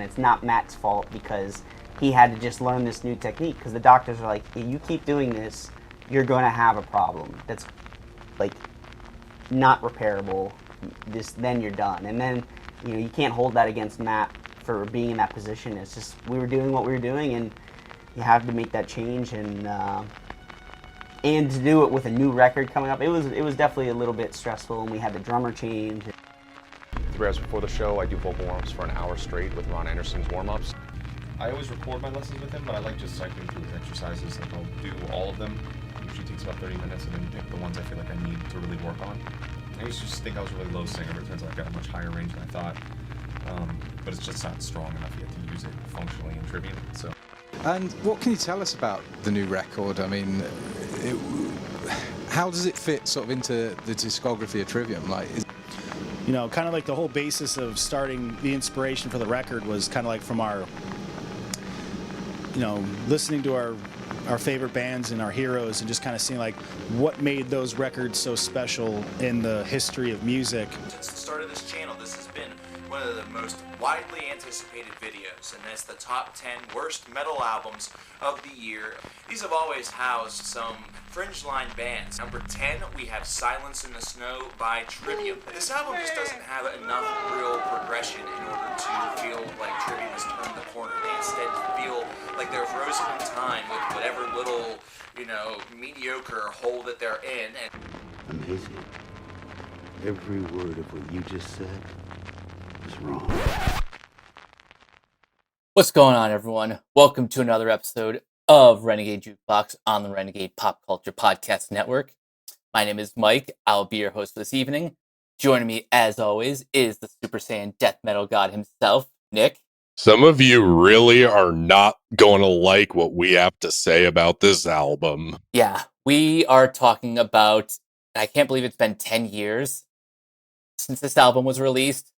it's not Matt's fault because he had to just learn this new technique, because the doctors are like, if you keep doing this, you're going to have a problem that's like not repairable. Then you're done. And then you can't hold that against Matt for being in that position. It's just, we were doing what we were doing, and you have to make that change, and to do it with a new record coming up, it was definitely a little bit stressful, and we had the drummer change. 3 hours before the show, I do vocal warm-ups for an hour straight with Ron Anderson's warm-ups. I always record my lessons with him, but I like just cycling through his exercises. Like, I'll do all of them. It usually takes about 30 minutes, and then pick the ones I feel like I need to really work on. I used to just think I was a really low singer, but it turns out I've got a much higher range than I thought. But it's just not strong enough yet to use it functionally in Trivium. So. And what can you tell us about the new record? I mean, how does it fit sort of into the discography of Trivium? Kind of like the whole basis of starting the inspiration for the record was kind of like from our, listening to our favorite bands and our heroes, and just kind of seeing like what made those records so special in the history of music. Since the start of this channel, this has been one of the most widely anticipated videos, and that's the top 10 worst metal albums of the year. These have always housed some fringe line bands. Number 10, we have Silence in the Snow by Trivium. This album just doesn't have enough real progression in order to feel like Trivium has turned the corner. They instead feel like they're frozen in time with whatever little, mediocre hole that they're in. And amazing. Every word of what you just said was wrong. What's going on, everyone? Welcome to another episode of Renegade Jukebox on the Renegade Pop Culture Podcast Network. My name is Mike. I'll be your host for this evening. Joining me, as always, is the Super Saiyan death metal god himself, Nick. Some of you really are not going to like what we have to say about this album. Yeah, we are talking about, I can't believe it's been 10 years since this album was released.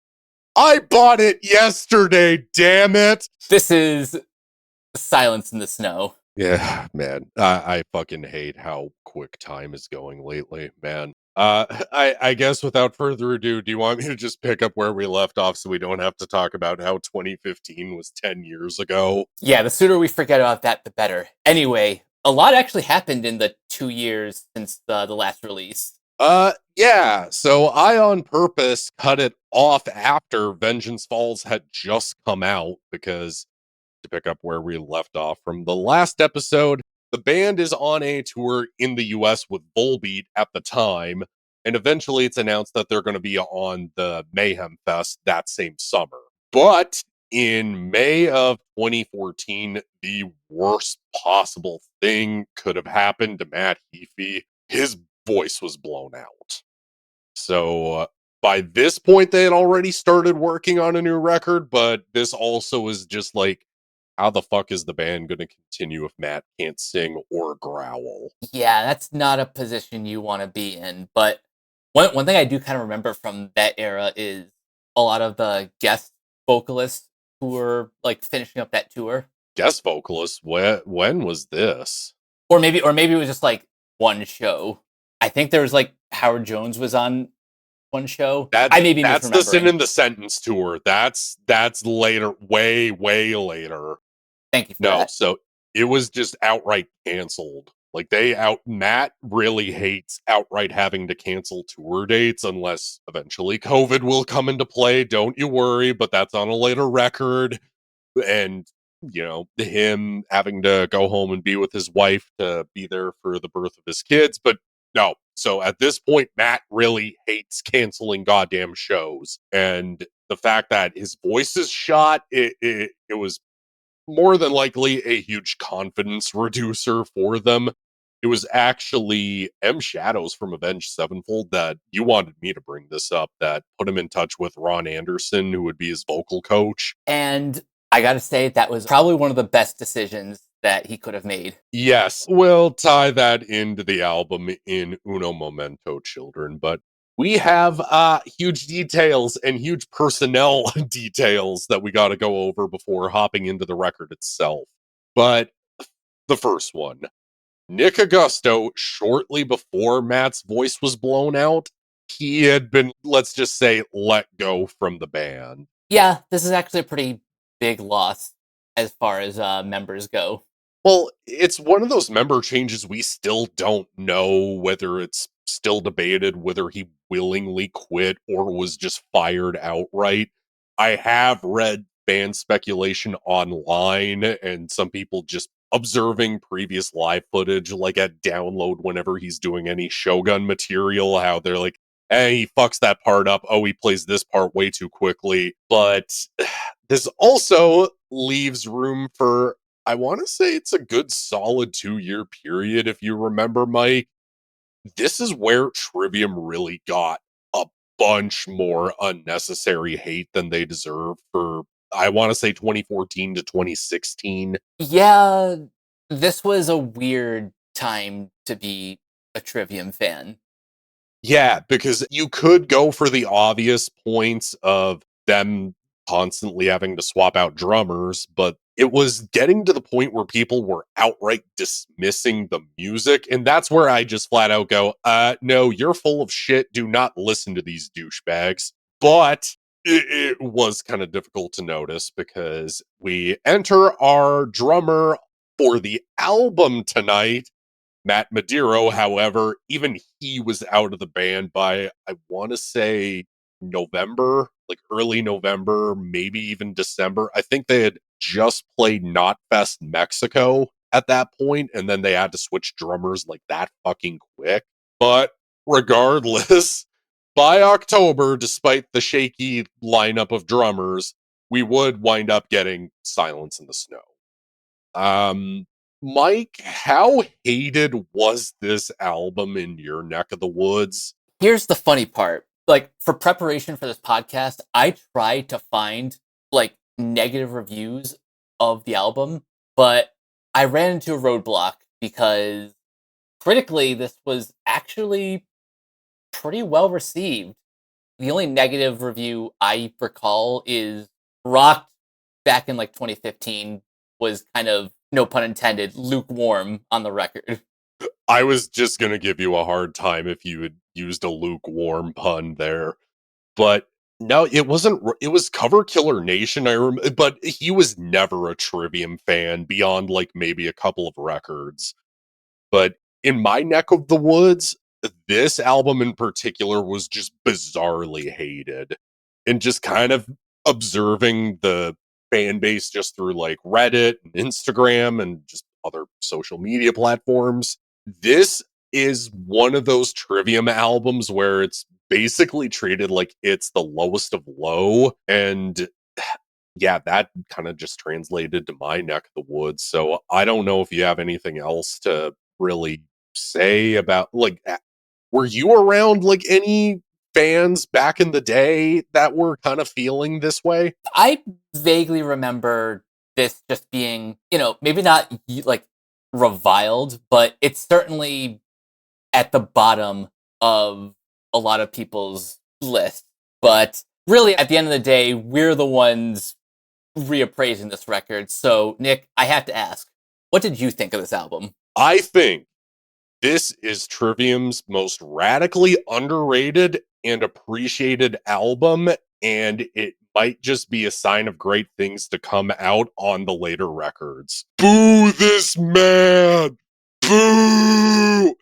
I bought it yesterday, damn it! This is Silence in the Snow. Yeah, man. I fucking hate how quick time is going lately, man. I guess without further ado, do you want me to just pick up where we left off so we don't have to talk about how 2015 was 10 years ago? Yeah, the sooner we forget about that, the better. Anyway, a lot actually happened in the 2 years since the last release. Yeah, so I on purpose cut it off after Vengeance Falls had just come out, because to pick up where we left off from the last episode, the band is on a tour in the US with Volbeat at the time, and eventually it's announced that they're going to be on the Mayhem Fest that same summer. But in May of 2014, the worst possible thing could have happened to Matt Heafy. His voice was blown out. So by this point, they had already started working on a new record, but this also is just like, how the fuck is the band going to continue if Matt can't sing or growl? Yeah, that's not a position you want to be in. But one thing I do kind of remember from that era is a lot of the guest vocalists who were like finishing up that tour. Guest vocalists? When was this? Or maybe it was just like one show. I think there was like Howard Jones was on one show. That's the Sin in the Sentence tour. That's later, way later. Thank you for that. So it was just outright canceled. Like Matt really hates outright having to cancel tour dates unless eventually COVID will come into play. Don't you worry, but that's on a later record. And, him having to go home and be with his wife to be there for the birth of his kids. But no. So at this point, Matt really hates canceling goddamn shows. And the fact that his voice is shot, it was more than likely a huge confidence reducer for them. It was actually M. Shadows from Avenged Sevenfold that you wanted me to bring this up, that put him in touch with Ron Anderson, who would be his vocal coach. And I gotta say, that was probably one of the best decisions that he could have made. Yes, we'll tie that into the album in Uno Momento, children, but we have huge details and huge personnel details that we got to go over before hopping into the record itself. But the first one, Nick Augusto, shortly before Matt's voice was blown out, he had been, let's just say, let go from the band. Yeah, this is actually a pretty big loss as far as members go. Well, it's one of those member changes we still don't know whether it's still debated whether he willingly quit or was just fired outright. I have read fan speculation online and some people just observing previous live footage, like at download whenever he's doing any Shogun material, how they're like, hey, he fucks that part up. Oh, he plays this part way too quickly. But this also leaves room for, I want to say it's a good solid 2-year period. If you remember, Mike, this is where Trivium really got a bunch more unnecessary hate than they deserve for, I want to say 2014 to 2016. Yeah, this was a weird time to be a Trivium fan. Yeah, because you could go for the obvious points of them constantly having to swap out drummers, but it was getting to the point where people were outright dismissing the music. And that's where I just flat out go, no, you're full of shit. Do not listen to these douchebags. But it was kind of difficult to notice because we enter our drummer for the album tonight, Matt Madiro. However, even he was out of the band by, I want to say, November, like early November, maybe even December. I think they had just played Knotfest Mexico at that point, and then they had to switch drummers like that fucking quick. But regardless, by October, despite the shaky lineup of drummers, we would wind up getting Silence in the Snow. Mike, how hated was this album in your neck of the woods? Here's the funny part. Like, for preparation for this podcast, I tried to find, like, negative reviews of the album, but I ran into a roadblock because critically, this was actually pretty well received. The only negative review I recall is Rocked back in, like, 2015 was kind of, no pun intended, lukewarm on the record. I was just going to give you a hard time if you had used a lukewarm pun there. But no, it wasn't. It was Cover Killer Nation. But he was never a Trivium fan beyond like maybe a couple of records. But in my neck of the woods, this album in particular was just bizarrely hated. And just kind of observing the fan base just through like Reddit and Instagram and just other social media platforms. This is one of those Trivium albums where it's basically treated like it's the lowest of low. And yeah, that kind of just translated to my neck of the woods. So I don't know if you have anything else to really say about like, were you around like any fans back in the day that were kind of feeling this way? I vaguely remember this just being, maybe not like reviled, but it's certainly at the bottom of a lot of people's list. But really, at the end of the day, we're the ones reappraising this record. So, Nick, I have to ask, what did you think of this album? I think this is Trivium's most radically underrated and appreciated album, and it might just be a sign of great things to come out on the later records. Boo this man! Boo!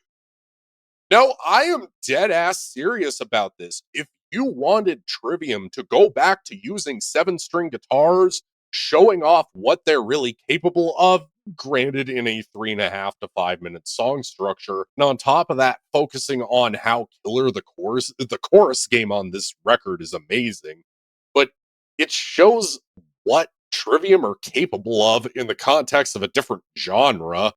No, I am dead ass serious about this. If you wanted Trivium to go back to using 7-string guitars, showing off what they're really capable of, granted in a 3.5 to 5 minute song structure, and on top of that, focusing on how killer the chorus game on this record is amazing. But it shows what Trivium are capable of in the context of a different genre,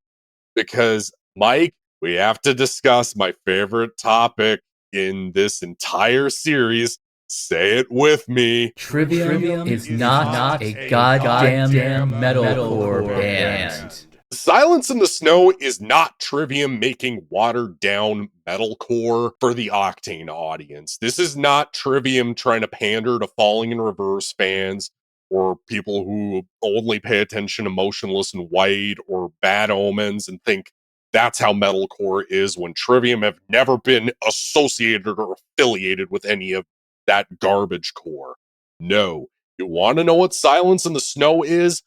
because Mike, we have to discuss my favorite topic in this entire series. Say it with me. Trivium is not a goddamn metalcore band. Silence in the Snow is not Trivium making watered down metalcore for the Octane audience. This is not Trivium trying to pander to Falling in Reverse fans or people who only pay attention to Motionless in White or Bad Omens and think that's how metalcore is, when Trivium have never been associated or affiliated with any of that garbage core. No, You want to know what Silence in the Snow is?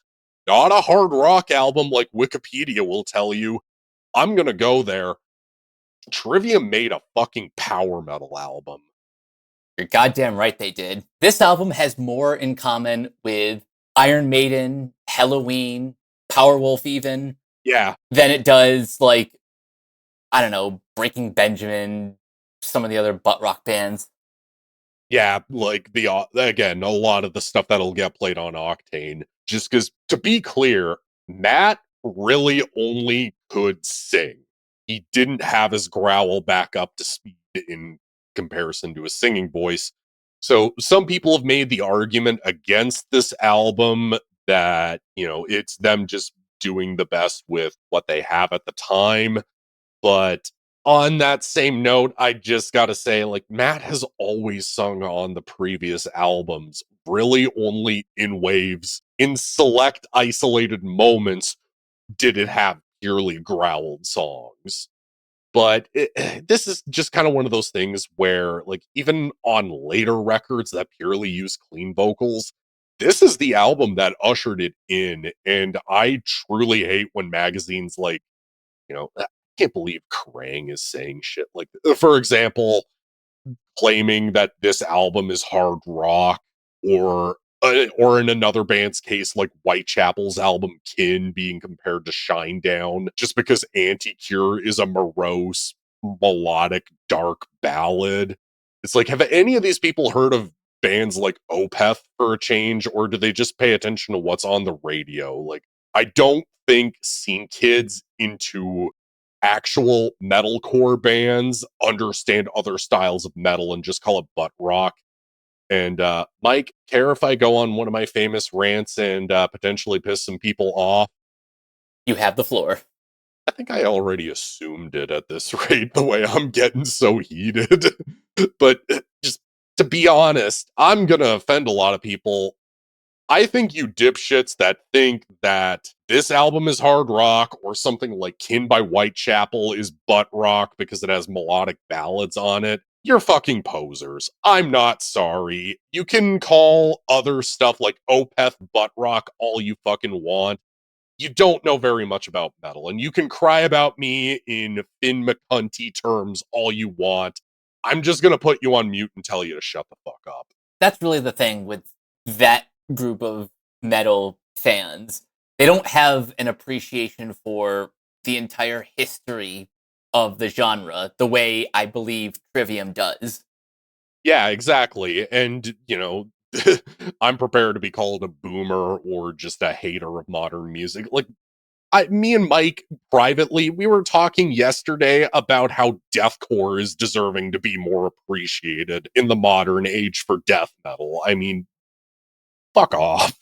Not a hard rock album like Wikipedia will tell you. I'm gonna go there. Trivium made a fucking power metal album. You're goddamn right they did. This album has more in common with Iron Maiden, Helloween, Powerwolf even, Yeah, than it does, like, I don't know, Breaking Benjamin, some of the other butt rock bands. yeah, like again, a lot of the stuff that'll get played on Octane. Just because, to be clear, Matt really only could sing. He didn't have his growl back up to speed in comparison to his singing voice. So some people have made the argument against this album that, it's them just doing the best with what they have at the time. But on that same note, I just got to say, like, Matt has always sung on the previous albums, really only in waves. In select, isolated moments, did it have purely growled songs. But this is just kind of one of those things where, like, even on later records that purely use clean vocals, this is the album that ushered it in. And I truly hate when magazines like, I can't believe Krang is saying shit like, for example, claiming that this album is hard rock, or in another band's case, like Whitechapel's album Kin being compared to Shinedown, just because Anti-Cure is a morose, melodic, dark ballad. It's like, have any of these people heard of bands like Opeth for a change, or do they just pay attention to what's on the radio? Like, I don't think scene kids into actual metalcore bands understand other styles of metal and just call it butt rock. And Mike, care if I go on one of my famous rants and potentially piss some people off? You have the floor. I think I already assumed it at this rate, the way I'm getting so heated. But just to be honest, I'm going to offend a lot of people. I think you dipshits that think that this album is hard rock, or something like Kin by Whitechapel is butt rock because it has melodic ballads on it, you're fucking posers. I'm not sorry. You can call other stuff like Opeth butt rock all you fucking want. You don't know very much about metal, and you can cry about me in Finn McCunty terms all you want. I'm just gonna put you on mute and tell you to shut the fuck up. That's really the thing with that group of metal fans. They don't have an appreciation for the entire history of the genre the way I believe Trivium does. Yeah, exactly. And, I'm prepared to be called a boomer or just a hater of modern music. Like, me and Mike privately, we were talking yesterday about how deathcore is deserving to be more appreciated in the modern age for death metal. I mean, fuck off.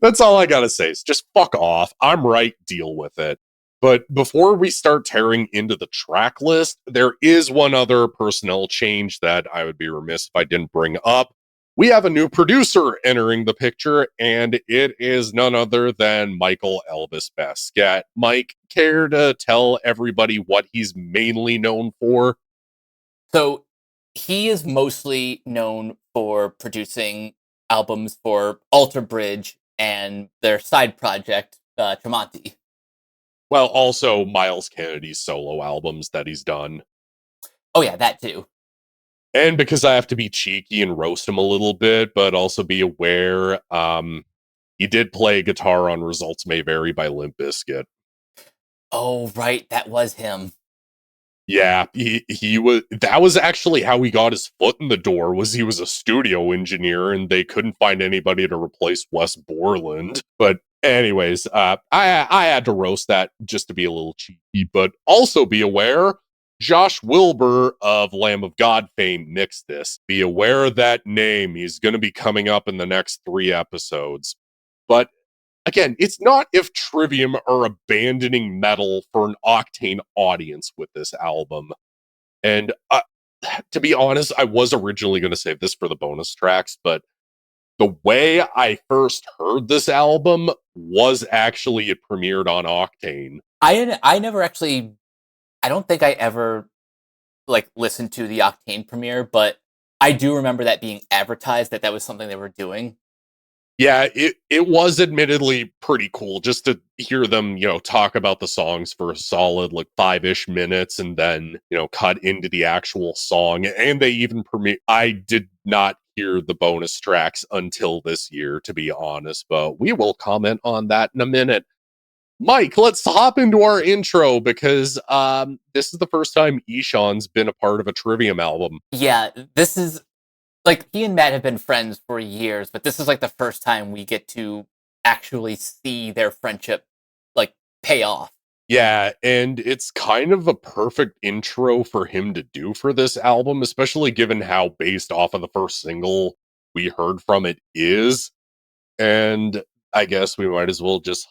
That's all I gotta say. Is just fuck off. I'm right, deal with it. But before we start tearing into the track list, there is one other personnel change that I would be remiss if I didn't bring up. We have a new producer entering the picture, and it is none other than Michael Elvis Basquette. Mike, care to tell everybody what he's mainly known for? So he is mostly known for producing albums for Alter Bridge and their side project, Tremonti. Well, also Miles Kennedy's solo albums that he's done. Oh yeah, that too. And because I have to be cheeky and roast him a little bit, but also be aware, he did play guitar on Results May Vary by Limp Bizkit. Oh, right, that was him. Yeah, he was. That was actually how he got his foot in the door. Was he was a studio engineer, and they couldn't find anybody to replace Wes Borland. But anyways, I had to roast that just to be a little cheeky, but also be aware. Josh Wilbur of Lamb of God fame mixed this. Be aware of that name. He's going to be coming up in the next 3 episodes. But again, it's not if Trivium are abandoning metal for an Octane audience with this album. And to be honest, I was originally going to save this for the bonus tracks, but the way I first heard this album was actually it premiered on Octane. I never actually, I don't think I ever listened to the Octane premiere, but I do remember that being advertised that was something they were doing. Yeah, it was admittedly pretty cool just to hear them, talk about the songs for a solid like 5-ish minutes and then, cut into the actual song. And they even I did not hear the bonus tracks until this year, to be honest, but we will comment on that in a minute. Mike, let's hop into our intro because this is the first time Ishan's been a part of a Trivium album. Yeah, this is like he and Matt have been friends for years, but this is like the first time we get to actually see their friendship like pay off. Yeah, and it's kind of a perfect intro for him to do for this album, especially given how based off of the first single we heard from it is. And I guess we might as well just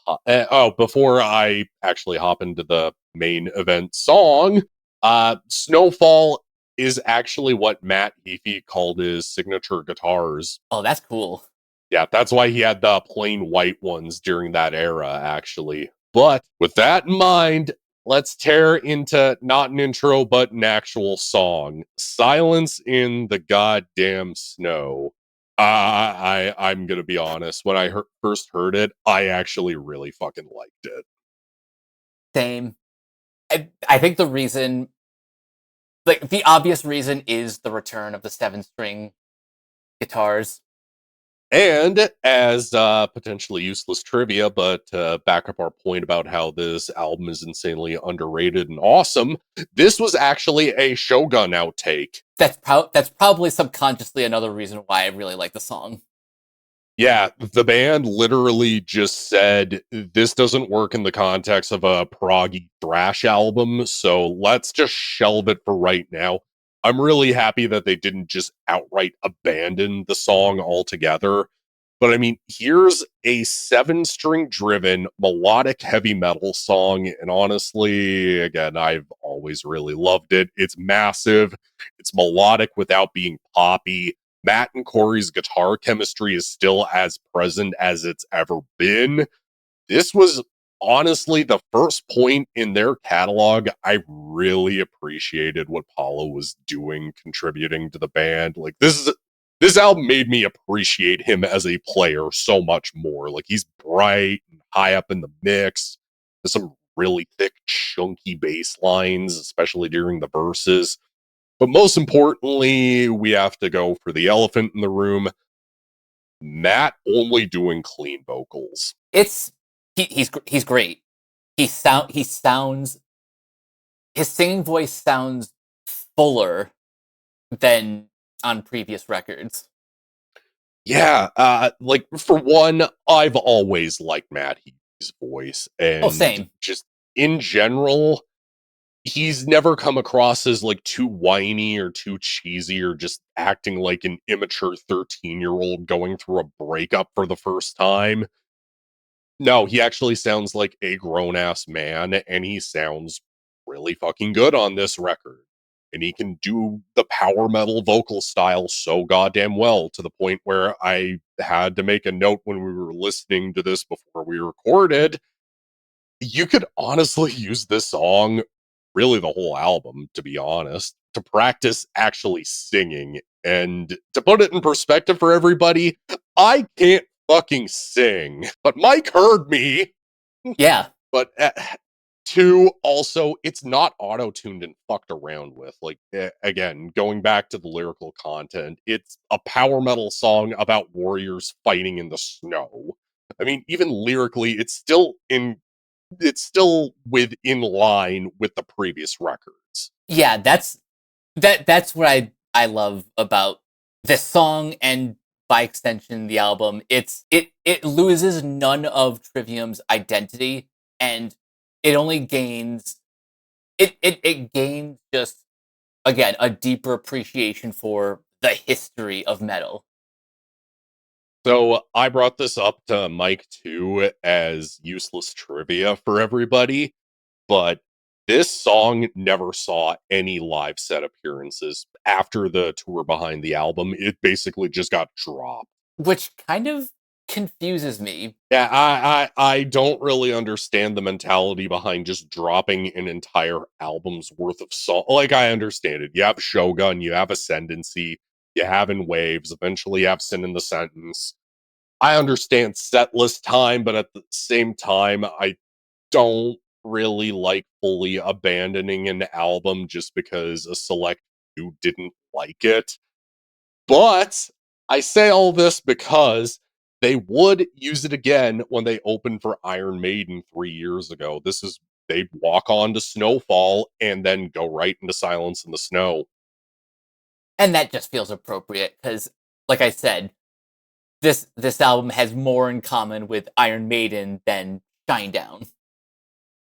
before I actually hop into the main event song, Snøfall is actually what Matt Heafy called his signature guitars. Oh, that's cool. Yeah, that's why he had the plain white ones during that era, actually. But with that in mind, let's tear into not an intro, but an actual song. Silence in the Goddamn Snow. I'm gonna be honest. When I first heard it, I actually really fucking liked it. Same. I think the reason, like the obvious reason, is the return of the 7-string guitars. And as potentially useless trivia, but back up our point about how this album is insanely underrated and awesome, this was actually a Shogun outtake. That's probably subconsciously another reason why I really like the song. Yeah, the band literally just said, this doesn't work in the context of a proggy thrash album, so let's just shelve it for right now. I'm really happy that they didn't just outright abandon the song altogether. But I mean, here's a 7-string driven melodic heavy metal song. And honestly, again, I've always really loved it. It's massive. It's melodic without being poppy. Matt and Corey's guitar chemistry is still as present as it's ever been. This was honestly the first point in their catalog I really appreciated what Paulo was doing, contributing to the band. Like this album made me appreciate him as a player so much more. Like he's bright and high up in the mix. There's some really thick, chunky bass lines, especially during the verses. But most importantly, we have to go for the elephant in the room. Matt only doing clean vocals. He's great. He sounds his singing voice sounds fuller than on previous records. Yeah, like for one, I've always liked Matt Heafy's voice, and same. Just in general, he's never come across as like too whiny or too cheesy or just acting like an immature 13-year-old going through a breakup for the first time. No, he actually sounds like a grown-ass man, and he sounds really fucking good on this record. And he can do the power metal vocal style so goddamn well, to the point where I had to make a note when we were listening to this before we recorded. You could honestly use this song, really the whole album, to be honest, to practice actually singing. And to put it in perspective for everybody, I can't fucking sing, but Mike heard me. Yeah. But two, also, it's not auto-tuned and fucked around with. Like, again, going back to the lyrical content, it's a power metal song about warriors fighting in the snow. I mean, even lyrically, it's still within line with the previous records. Yeah, that's what I love about this song, and by extension the album. It loses none of Trivium's identity, and it only gains it gains just, again, a deeper appreciation for the history of metal. So I brought this up to Mike too as useless trivia for everybody, but this song never saw any live set appearances after the tour behind the album. It basically just got dropped. Which kind of confuses me. Yeah, I don't really understand the mentality behind just dropping an entire album's worth of song. Like, I understand it. You have Shogun, you have Ascendancy, you have In Waves, eventually you have Sin in the Sentence. I understand set list time, but at the same time, I don't really like fully abandoning an album just because a select few didn't like it. But I say all this because they would use it again when they opened for Iron Maiden 3 years ago. They'd walk on to Snøfall and then go right into Silence in the Snow. And that just feels appropriate because, like I said, this album has more in common with Iron Maiden than Shinedown.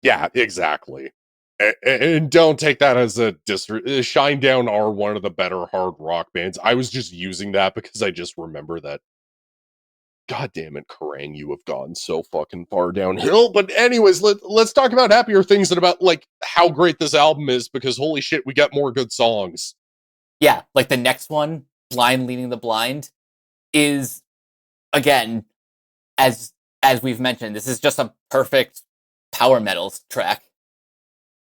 Yeah, exactly. And don't take that as a Shinedown are one of the better hard rock bands. I was just using that because I just remember that. God damn it, Kerrang, you have gone so fucking far downhill. But anyways, let's talk about happier things and about like how great this album is, because holy shit, we got more good songs. Yeah, like the next one, Blind Leading the Blind, is again, as we've mentioned, this is just a perfect power metal track.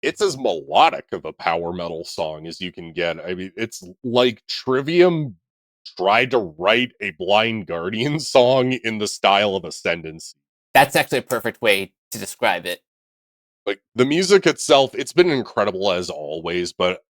It's as melodic of a power metal song as you can get. I mean, it's like Trivium tried to write a Blind Guardian song in the style of Ascendancy. That's actually a perfect way to describe it. Like, the music itself, it's been incredible as always, but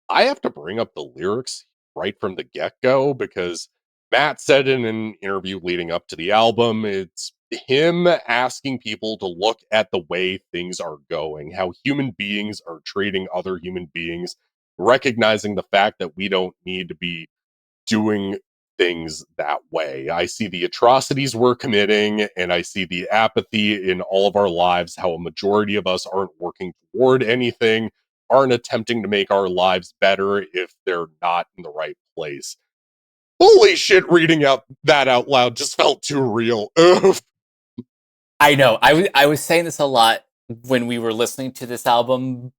I have to bring up the lyrics right from the get-go because Matt said in an interview leading up to the album, it's him asking people to look at the way things are going, how human beings are treating other human beings, recognizing the fact that we don't need to be doing things that way. I see the atrocities we're committing, and I see the apathy in all of our lives, how a majority of us aren't working toward anything, aren't attempting to make our lives better if they're not in the right place. Holy shit, reading out that out loud just felt too real. Ugh. I know. I was saying this a lot when we were listening to this album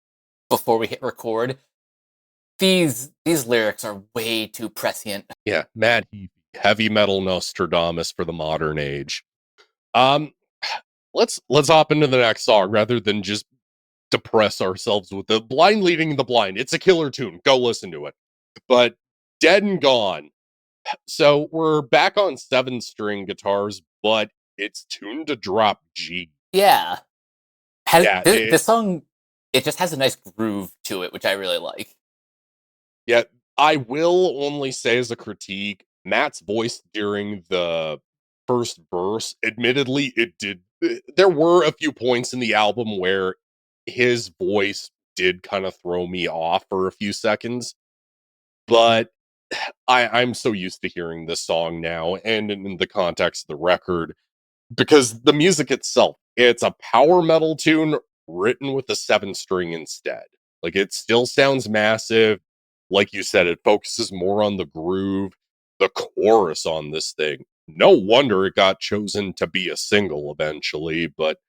before we hit record. These lyrics are way too prescient. Yeah, mad heavy metal Nostradamus for the modern age. Let's hop into the next song rather than just depress ourselves with the Blind Leading the Blind. It's a killer tune. Go listen to it. But Dead and Gone. So we're back on 7-string guitars, but it's tuned to drop G. Yeah. Yeah, This song, it just has a nice groove to it, which I really like. Yeah, I will only say as a critique, Matt's voice during the first verse, admittedly, there were a few points in the album where his voice did kind of throw me off for a few seconds, but I'm so used to hearing this song now, and in the context of the record, because the music itself, it's a power metal tune written with a 7-string instead. Like, it still sounds massive. Like you said, it focuses more on the groove, the chorus on this thing. No wonder it got chosen to be a single eventually, but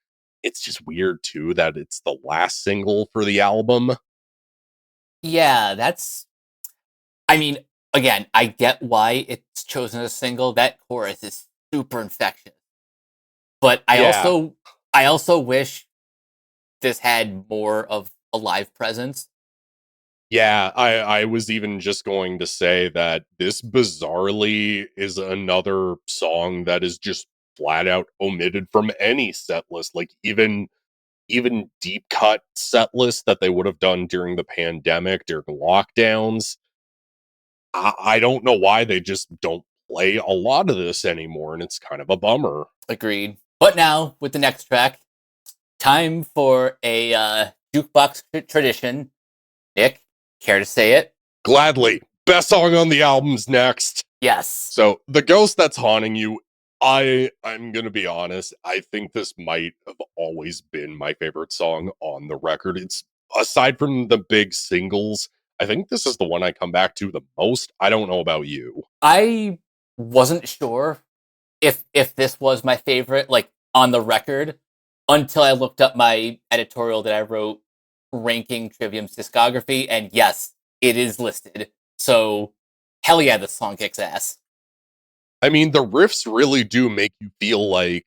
it's just weird too that it's the last single for the album. Yeah, I mean, again, I get why it's chosen as a single. That chorus is super infectious. But I also wish this had more of a live presence. Yeah, I was even just going to say that this bizarrely is another song that is just flat out omitted from any set list. Like even deep cut set lists that they would have done during the pandemic, during lockdowns. I don't know why they just don't play a lot of this anymore, and it's kind of a bummer. Agreed. But now, with the next track, time for a jukebox tradition. Nick, care to say it? Gladly. Best song on the album's next. Yes. So, The Ghost That's Haunting You, I'm gonna be honest, I think this might have always been my favorite song on the record. It's, aside from the big singles, I think this is the one I come back to the most. I don't know about you. I wasn't sure if this was my favorite, like, on the record, until I looked up my editorial that I wrote ranking Trivium's discography, and yes, it is listed. So, hell yeah, this song kicks ass. I mean, the riffs really do make you feel like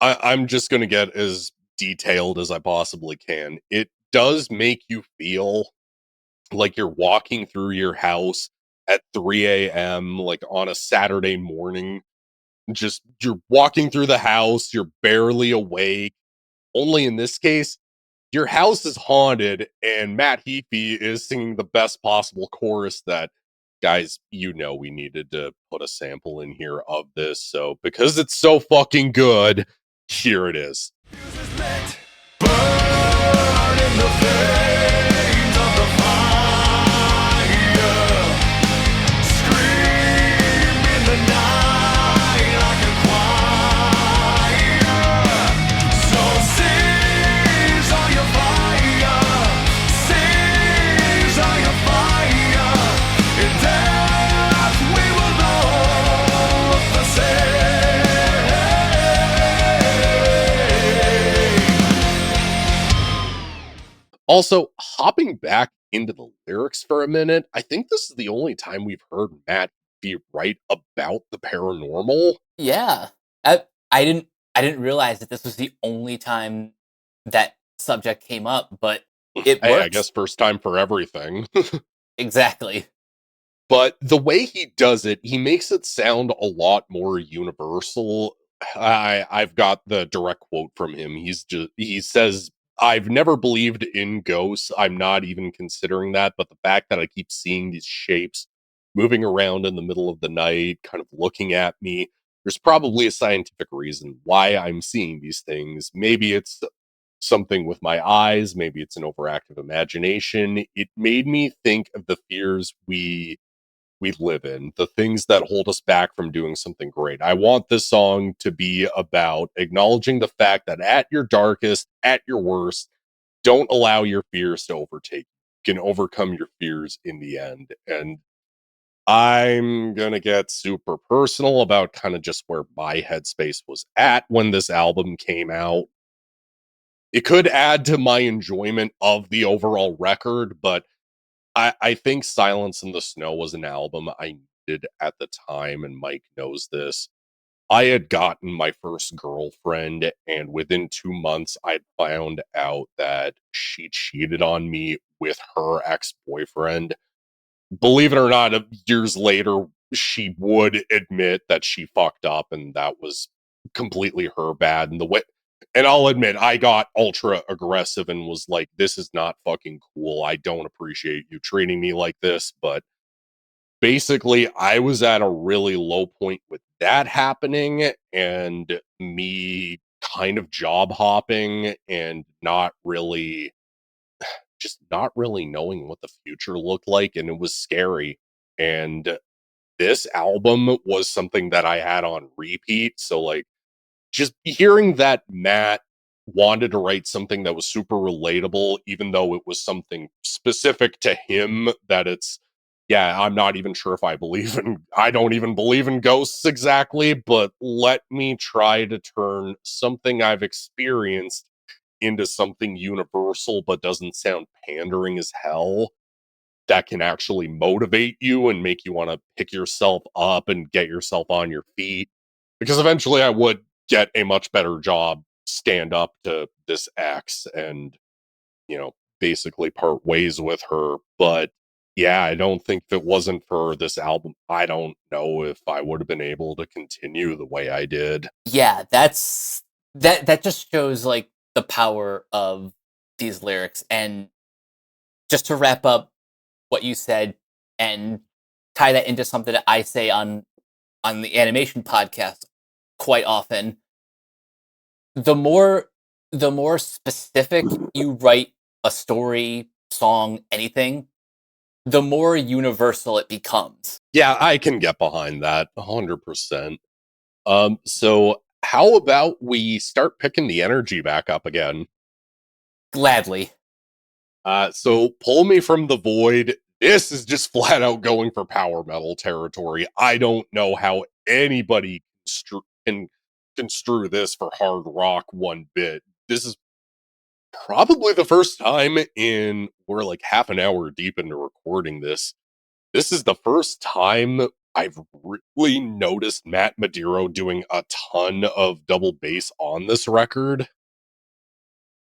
I'm just going to get as detailed as I possibly can. It does make you feel like you're walking through your house at 3 a.m., like on a Saturday morning, Just you're walking through the house, you're barely awake. Only in this case, your house is haunted, and Matt Heafy is singing the best possible chorus that, guys, we needed to put a sample in here of this. So, because it's so fucking good, here it is. Also, hopping back into the lyrics for a minute, I think this is the only time we've heard Matt be right about the paranormal. Yeah. I didn't realize that this was the only time that subject came up, but it Hey, works. I guess first time for everything. Exactly. But the way he does it, he makes it sound a lot more universal. I've got the direct quote from him. He says, "I've never believed in ghosts. I'm not even considering that, but the fact that I keep seeing these shapes moving around in the middle of the night, kind of looking at me, there's probably a scientific reason why I'm seeing these things. Maybe it's something with my eyes, maybe it's an overactive imagination. It made me think of the fears we live in, the things that hold us back from doing something great. I want this song to be about acknowledging the fact that at your darkest, at your worst, don't allow your fears to overtake you. You can overcome your fears in the end." And I'm gonna get super personal about kind of just where my headspace was at when this album came out. It could add to my enjoyment of the overall record, but I think Silence in the Snow was an album I needed at the time, and Mike knows this. I had gotten my first girlfriend, and within 2 months, I'd found out that she cheated on me with her ex-boyfriend. Believe it or not, years later, she would admit that she fucked up, and that was completely her bad. And I'll admit, I got ultra aggressive and was like, "This is not fucking cool. I don't appreciate you treating me like this." But basically, I was at a really low point with that happening, and me kind of job hopping and not really knowing what the future looked like, and it was scary. And this album was something that I had on repeat. So, like, just hearing that Matt wanted to write something that was super relatable, even though it was something specific to him, that it's, yeah, I'm not even sure if I don't even believe in ghosts exactly, but let me try to turn something I've experienced into something universal but doesn't sound pandering as hell, that can actually motivate you and make you want to pick yourself up and get yourself on your feet. Because eventually I would get a much better job, stand up to this ex, and, basically part ways with her. But yeah, I don't think if it wasn't for this album, I don't know if I would have been able to continue the way I did. Yeah, that just shows like the power of these lyrics. And just to wrap up what you said and tie that into something that I say on the animation podcast quite often, the more specific you write a story, song, anything, the more universal it becomes. Yeah, I can get behind that 100%. So how about we start picking the energy back up again? Gladly. So pull me from the void. This is just flat out going for power metal territory. I don't know how anybody can construe this for hard rock one bit. This is probably the first time we're like half an hour deep into recording this. This is the first time I've really noticed Matt Madero doing a ton of double bass on this record.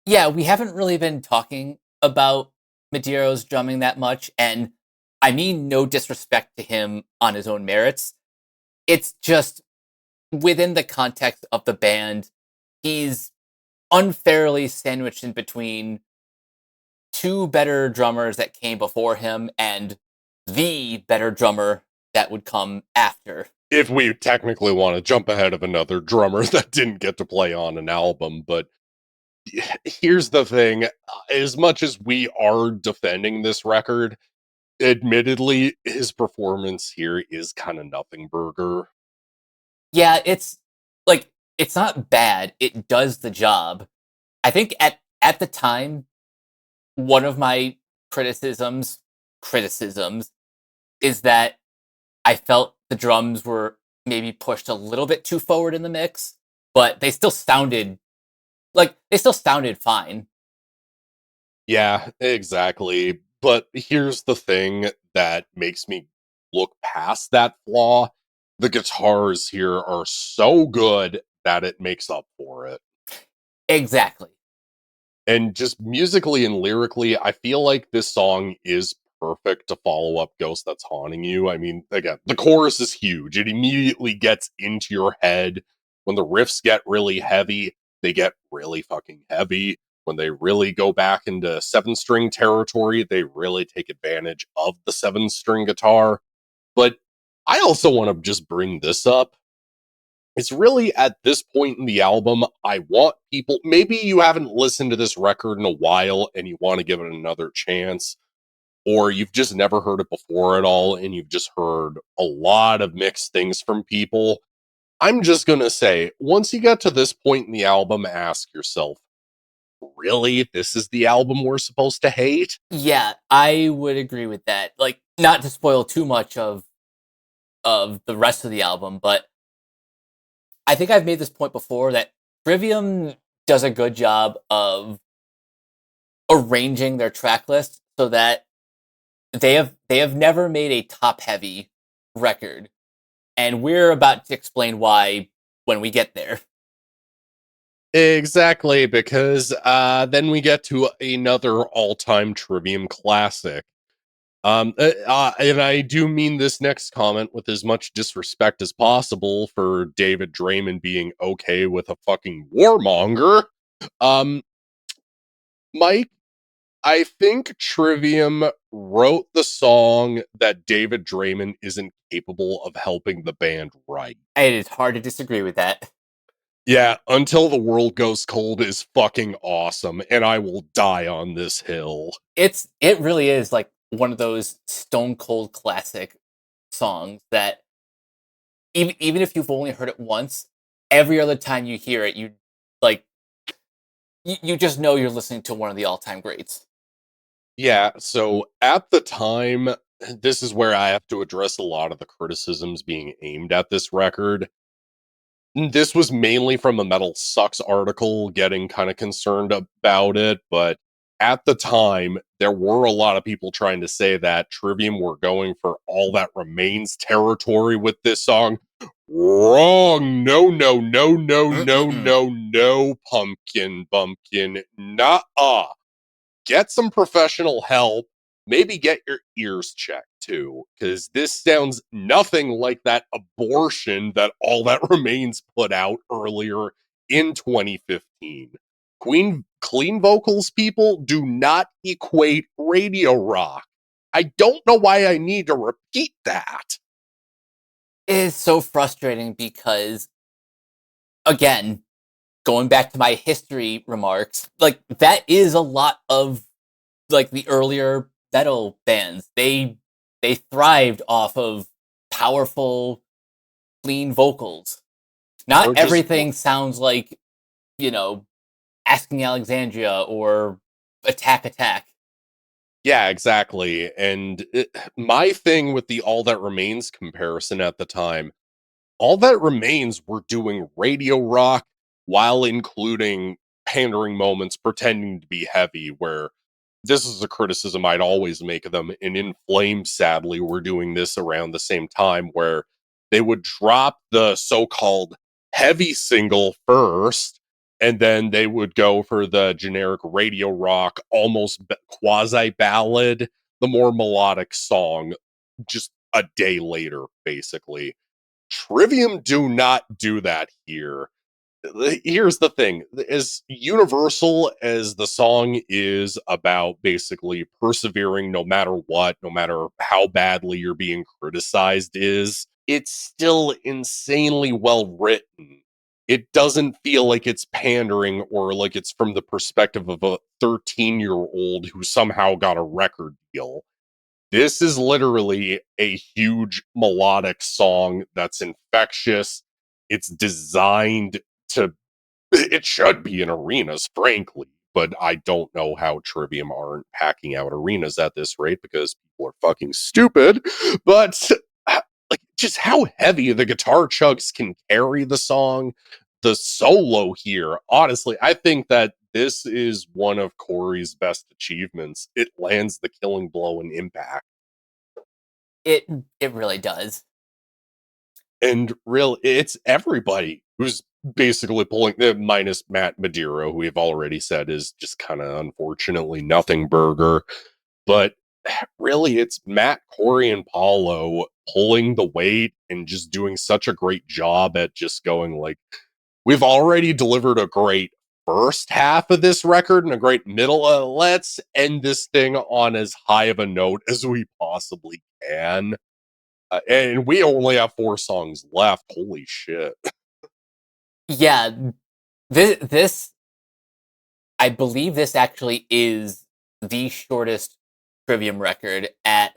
Yeah, we haven't really been talking about Madero's drumming that much, and I mean no disrespect to him on his own merits. It's just within the context of the band, he's unfairly sandwiched in between two better drummers that came before him and the better drummer that would come after. If we technically want to jump ahead of another drummer that didn't get to play on an album, but here's the thing. As much as we are defending this record, admittedly, his performance here is kind of nothing burger. Yeah, it's not bad. It does the job. I think at the time, one of my criticisms is that I felt the drums were maybe pushed a little bit too forward in the mix, but they still sounded fine. Yeah, exactly. But here's the thing that makes me look past that flaw. The guitars here are so good that it makes up for it. Exactly. And just musically and lyrically, I feel like this song is perfect to follow up Ghost That's Haunting You. I mean, again, the chorus is huge. It immediately gets into your head. When the riffs get really heavy, they get really fucking heavy. When they really go back into 7-string territory, they really take advantage of the 7-string guitar. But I also want to just bring this up. It's really at this point in the album, I want people, maybe you haven't listened to this record in a while and you want to give it another chance, or you've just never heard it before at all and you've just heard a lot of mixed things from people. I'm just going to say, once you get to this point in the album, ask yourself, really? This is the album we're supposed to hate? Yeah, I would agree with that. Like, not to spoil too much of the rest of the album, but I think I've made this point before that Trivium does a good job of arranging their track list so that they have never made a top heavy record, and we're about to explain why when we get there. Exactly, because then we get to another all-time Trivium classic. And I do mean this next comment with as much disrespect as possible for David Draymond being okay with a fucking warmonger. Mike, I think Trivium wrote the song that David Draymond isn't capable of helping the band write. It is hard to disagree with that. Yeah, Until the World Goes Cold is fucking awesome, and I will die on this hill. It really is like one of those stone cold classic songs that even if you've only heard it once, every other time you hear it, you just know you're listening to one of the all-time greats. Yeah, so at the time, this is where I have to address a lot of the criticisms being aimed at this record. This was mainly from a Metal Sucks article getting kind of concerned about it, but at the time, there were a lot of people trying to say that Trivium were going for All That Remains territory with this song. Wrong. No, no, no, no, no, no, no, pumpkin, bumpkin. Nuh-uh. Get some professional help. Maybe get your ears checked too, because this sounds nothing like that abortion that All That Remains put out earlier in 2015. Clean vocals, people, do not equate radio rock. I don't know why I need to repeat that. It is so frustrating because, again, going back to my history remarks, like that is a lot of like the earlier metal bands. They thrived off of powerful, clean vocals. Not everything sounds like, Asking Alexandria or Attack Attack. Yeah, exactly. And my thing with the All That Remains comparison at the time, All That Remains were doing radio rock while including pandering moments, pretending to be heavy, where this is a criticism I'd always make of them. And In Flames, sadly, were doing this around the same time, where they would drop the so-called heavy single first, and then they would go for the generic radio rock, almost quasi-ballad, the more melodic song, just a day later, basically. Trivium do not do that here. Here's the thing. As universal as the song is about basically persevering no matter what, no matter how badly you're being criticized is, it's still insanely well written. It doesn't feel like it's pandering or like it's from the perspective of a 13-year-old who somehow got a record deal. This is literally a huge melodic song that's infectious. It's designed to, it should be in arenas, frankly, but I don't know how Trivium aren't packing out arenas at this rate because people are fucking stupid. But like, just how heavy the guitar chugs can carry the song, the solo here. Honestly, I think that this is one of Corey's best achievements. It lands the killing blow and impact. It really does. And it's everybody who's basically pulling, minus Matt Madero, who we've already said is just kind of unfortunately nothing burger. But really, it's Matt, Corey, and Paulo pulling the weight and just doing such a great job at just going like, we've already delivered a great first half of this record and a great middle. Let's end this thing on as high of a note as we possibly can. And we only have 4 songs left. Holy shit. Yeah, this I believe this actually is the shortest Trivium record at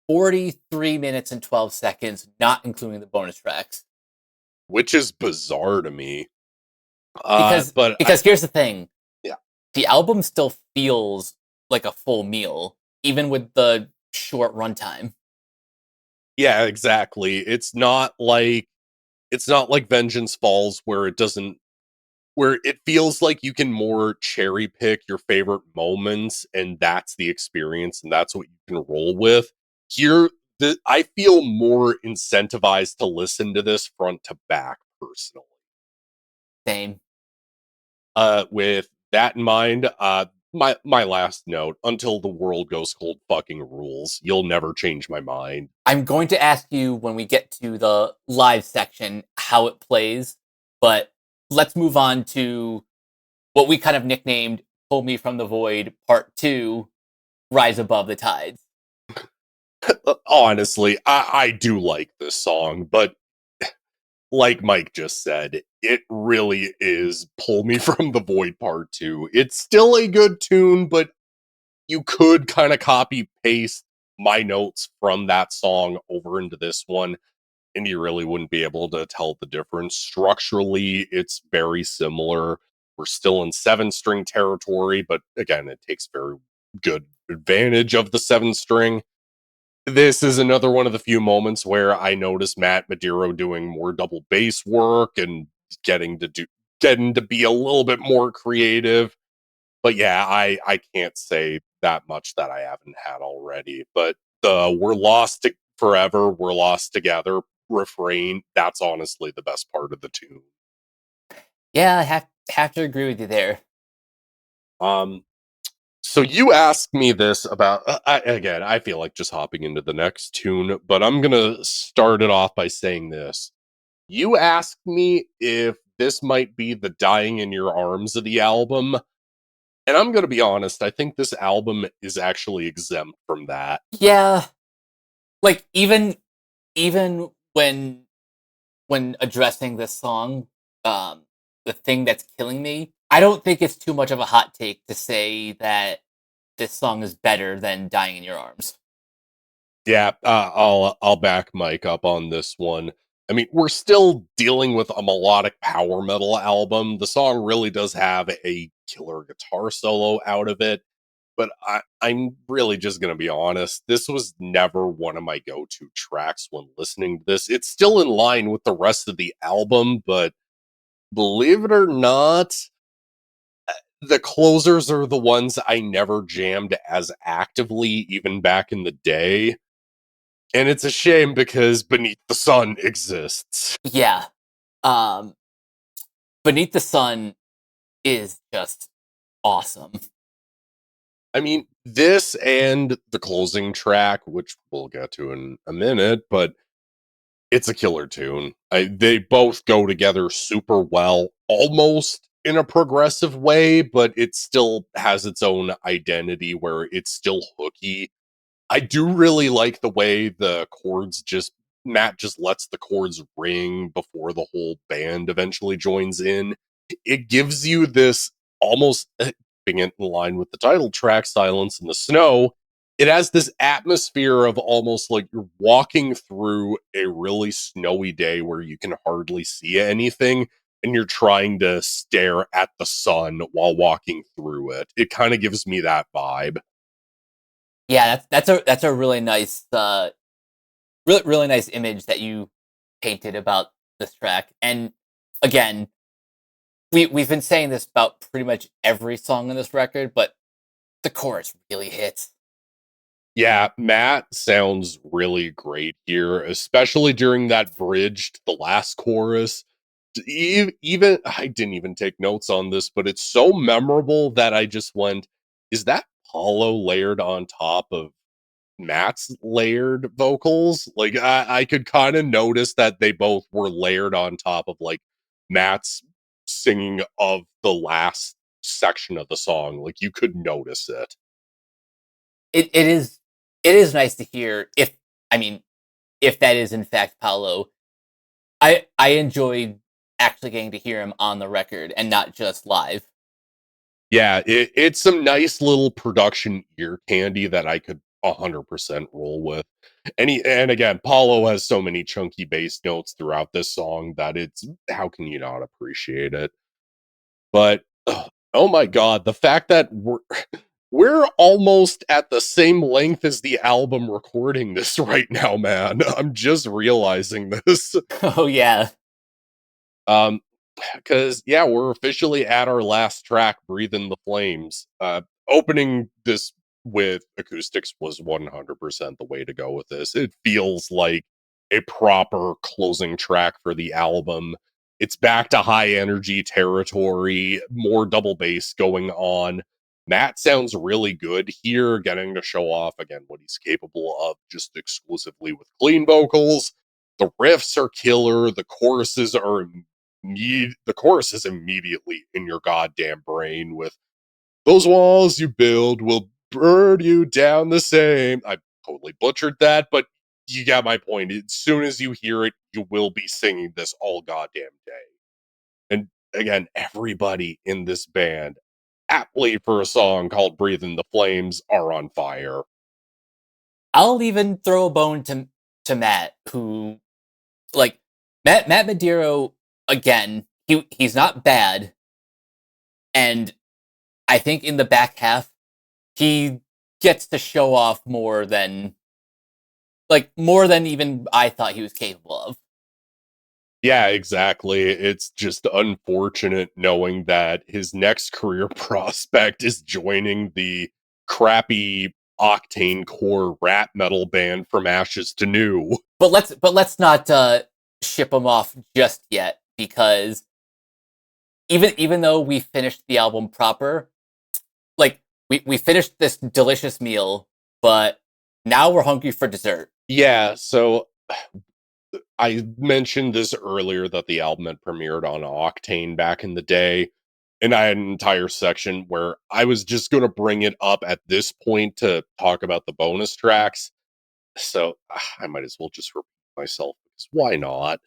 43 minutes and 12 seconds, not including the bonus tracks. Which is bizarre to me. Because here's the thing. Yeah. The album still feels like a full meal, even with the short runtime. Yeah, exactly. It's not like Vengeance Falls where it feels like you can more cherry pick your favorite moments and that's the experience and that's what you can roll with. Here, I feel more incentivized to listen to this front to back personally. Same. With that in mind, my last note, Until the World Goes Cold fucking rules. You'll never change my mind. I'm going to ask you when we get to the live section how it plays, but let's move on to what we kind of nicknamed Pull Me From the Void Part 2, Rise Above the Tides. Honestly, I do like this song, but like Mike just said, it really is Pull Me From the Void Part 2. It's still a good tune, but you could kind of copy paste my notes from that song over into this one, and you really wouldn't be able to tell the difference. Structurally, it's very similar. We're still in 7-string territory, but again, it takes very good advantage of the 7-string. This is another one of the few moments where I notice Matt Madero doing more double bass work and getting to be a little bit more creative. But yeah, I can't say that much that I haven't had already. But the "We're Lost Forever, We're Lost Together" refrain, that's honestly the best part of the tune. Yeah, I have to agree with you there. So you asked me this about, again, I feel like just hopping into the next tune, but I'm going to start it off by saying this. You asked me if this might be the Dying in Your Arms of the album, and I'm going to be honest, I think this album is actually exempt from that. Yeah. Like, even when addressing this song, the thing that's killing me, I don't think it's too much of a hot take to say that this song is better than Dying in Your Arms. Yeah, I'll back Mike up on this one. I mean, we're still dealing with a melodic power metal album. The song really does have a killer guitar solo out of it, but I'm really just gonna be honest. This was never one of my go-to tracks when listening to this. It's still in line with the rest of the album, but believe it or not, the closers are the ones I never jammed as actively, even back in the day. And it's a shame because Beneath the Sun exists. Yeah. Beneath the Sun is just awesome. I mean, this and the closing track, which we'll get to in a minute, but It's a killer tune. They both go together super well, almost in a progressive way, but it still has its own identity where it's still hooky. I do really like the way the chords Matt just lets the chords ring before the whole band eventually joins in. It gives you this almost, being in line with the title track, Silence in the Snow, it has this atmosphere of almost like you're walking through a really snowy day where you can hardly see anything and you're trying to stare at the sun while walking through it. It kind of gives me that vibe. Yeah, that's a really nice, really nice image that you painted about this track. And again, we've been saying this about pretty much every song on this record, but the chorus really hits. Yeah, Matt sounds really great here, especially during that bridge to the last chorus. Even I didn't even take notes on this, but it's so memorable that I just went, is that Paulo layered on top of Matt's layered vocals? Like I could kind of notice that they both were layered on top of like Matt's singing of the last section of the song. Like you could notice it. It is nice to hear if that is in fact Paulo. I enjoyed actually getting to hear him on the record and not just live. Yeah, it's some nice little production ear candy that I could 100% roll with. And again, Paulo has so many chunky bass notes throughout this song that it's how can you not appreciate it? But oh my god, the fact that we're almost at the same length as the album recording this right now, man. I'm just realizing this. Oh yeah. Um, because yeah, we're officially at our last track, "Breathe in the Flames." Opening this with acoustics was 100% the way to go with this. It feels like a proper closing track for the album. It's back to high energy territory, more double bass going on. Matt sounds really good here, getting to show off again what he's capable of just exclusively with clean vocals. The riffs are killer. The chorus is immediately in your goddamn brain with those walls you build will burn you down the same. I totally butchered that, but you got my point. As soon as you hear it, you will be singing this all goddamn day. And again, everybody in this band, aptly for a song called Breathe in the Flames, are on fire. I'll even throw a bone to Matt, who like Matt Madero again. He's not bad, and I think in the back half he gets to show off more than even I thought he was capable of. Yeah, exactly. It's just unfortunate knowing that his next career prospect is joining the crappy octane core rap metal band From Ashes to New. But let's not ship him off just yet, because even though we finished the album proper, like we finished this delicious meal, but now we're hungry for dessert. Yeah, so I mentioned this earlier that the album had premiered on Octane back in the day, and I had an entire section where I was just going to bring it up at this point to talk about the bonus tracks. So I might as well just repeat myself, because why not?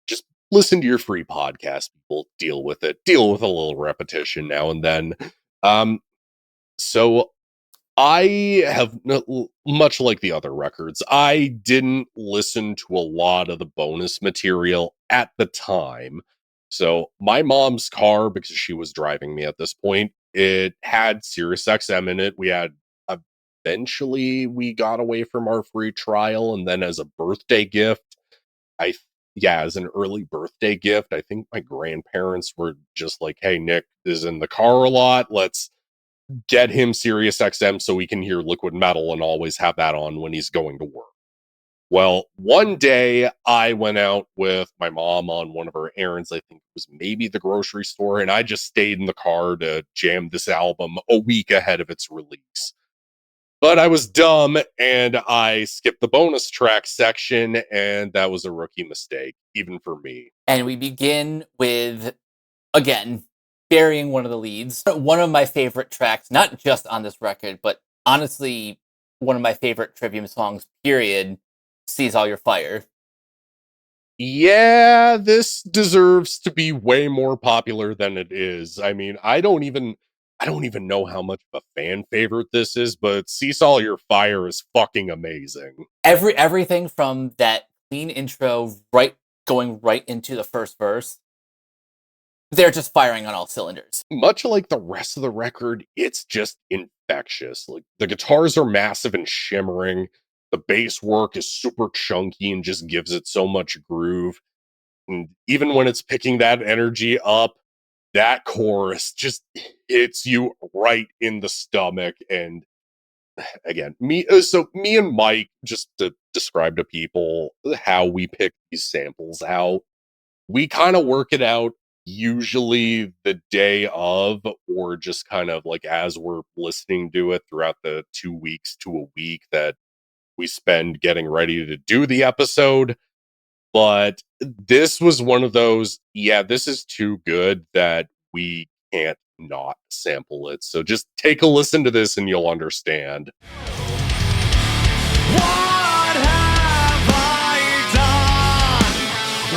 Just listen to your free podcast. People deal with it. Deal with a little repetition now and then. So I have, much like the other records, I didn't listen to a lot of the bonus material at the time. So my mom's car, because she was driving me at this point, it had SiriusXM in it. Eventually we got away from our free trial, and then as a birthday gift, as an early birthday gift, I think my grandparents were just like, "Hey, Nick is in the car a lot. Let's get him SiriusXM so he can hear liquid metal and always have that on when he's going to work." Well, one day I went out with my mom on one of her errands. I think it was maybe the grocery store, and I just stayed in the car to jam this album a week ahead of its release. But I was dumb and I skipped the bonus track section, and that was a rookie mistake, even for me. And we begin with, again, burying one of the leads. One of my favorite tracks, not just on this record, but honestly, one of my favorite Trivium songs, period, Seize All Your Fire. Yeah, this deserves to be way more popular than it is. I mean, I don't even know how much of a fan favorite this is, but Cease All Your Fire is fucking amazing. Everything from that clean intro going right into the first verse, they're just firing on all cylinders. Much like the rest of the record, it's just infectious. Like, the guitars are massive and shimmering. The bass work is super chunky and just gives it so much groove. And even when it's picking that energy up, that chorus just hits you right in the stomach. And again, me and Mike, just to describe to people how we pick these samples out, we kind of work it out usually the day of, or just kind of like as we're listening to it throughout the 2 weeks to a week that we spend getting ready to do the episode. But this was one of those, yeah, this is too good that we can't not sample it. So just take a listen to this and you'll understand. What have I done?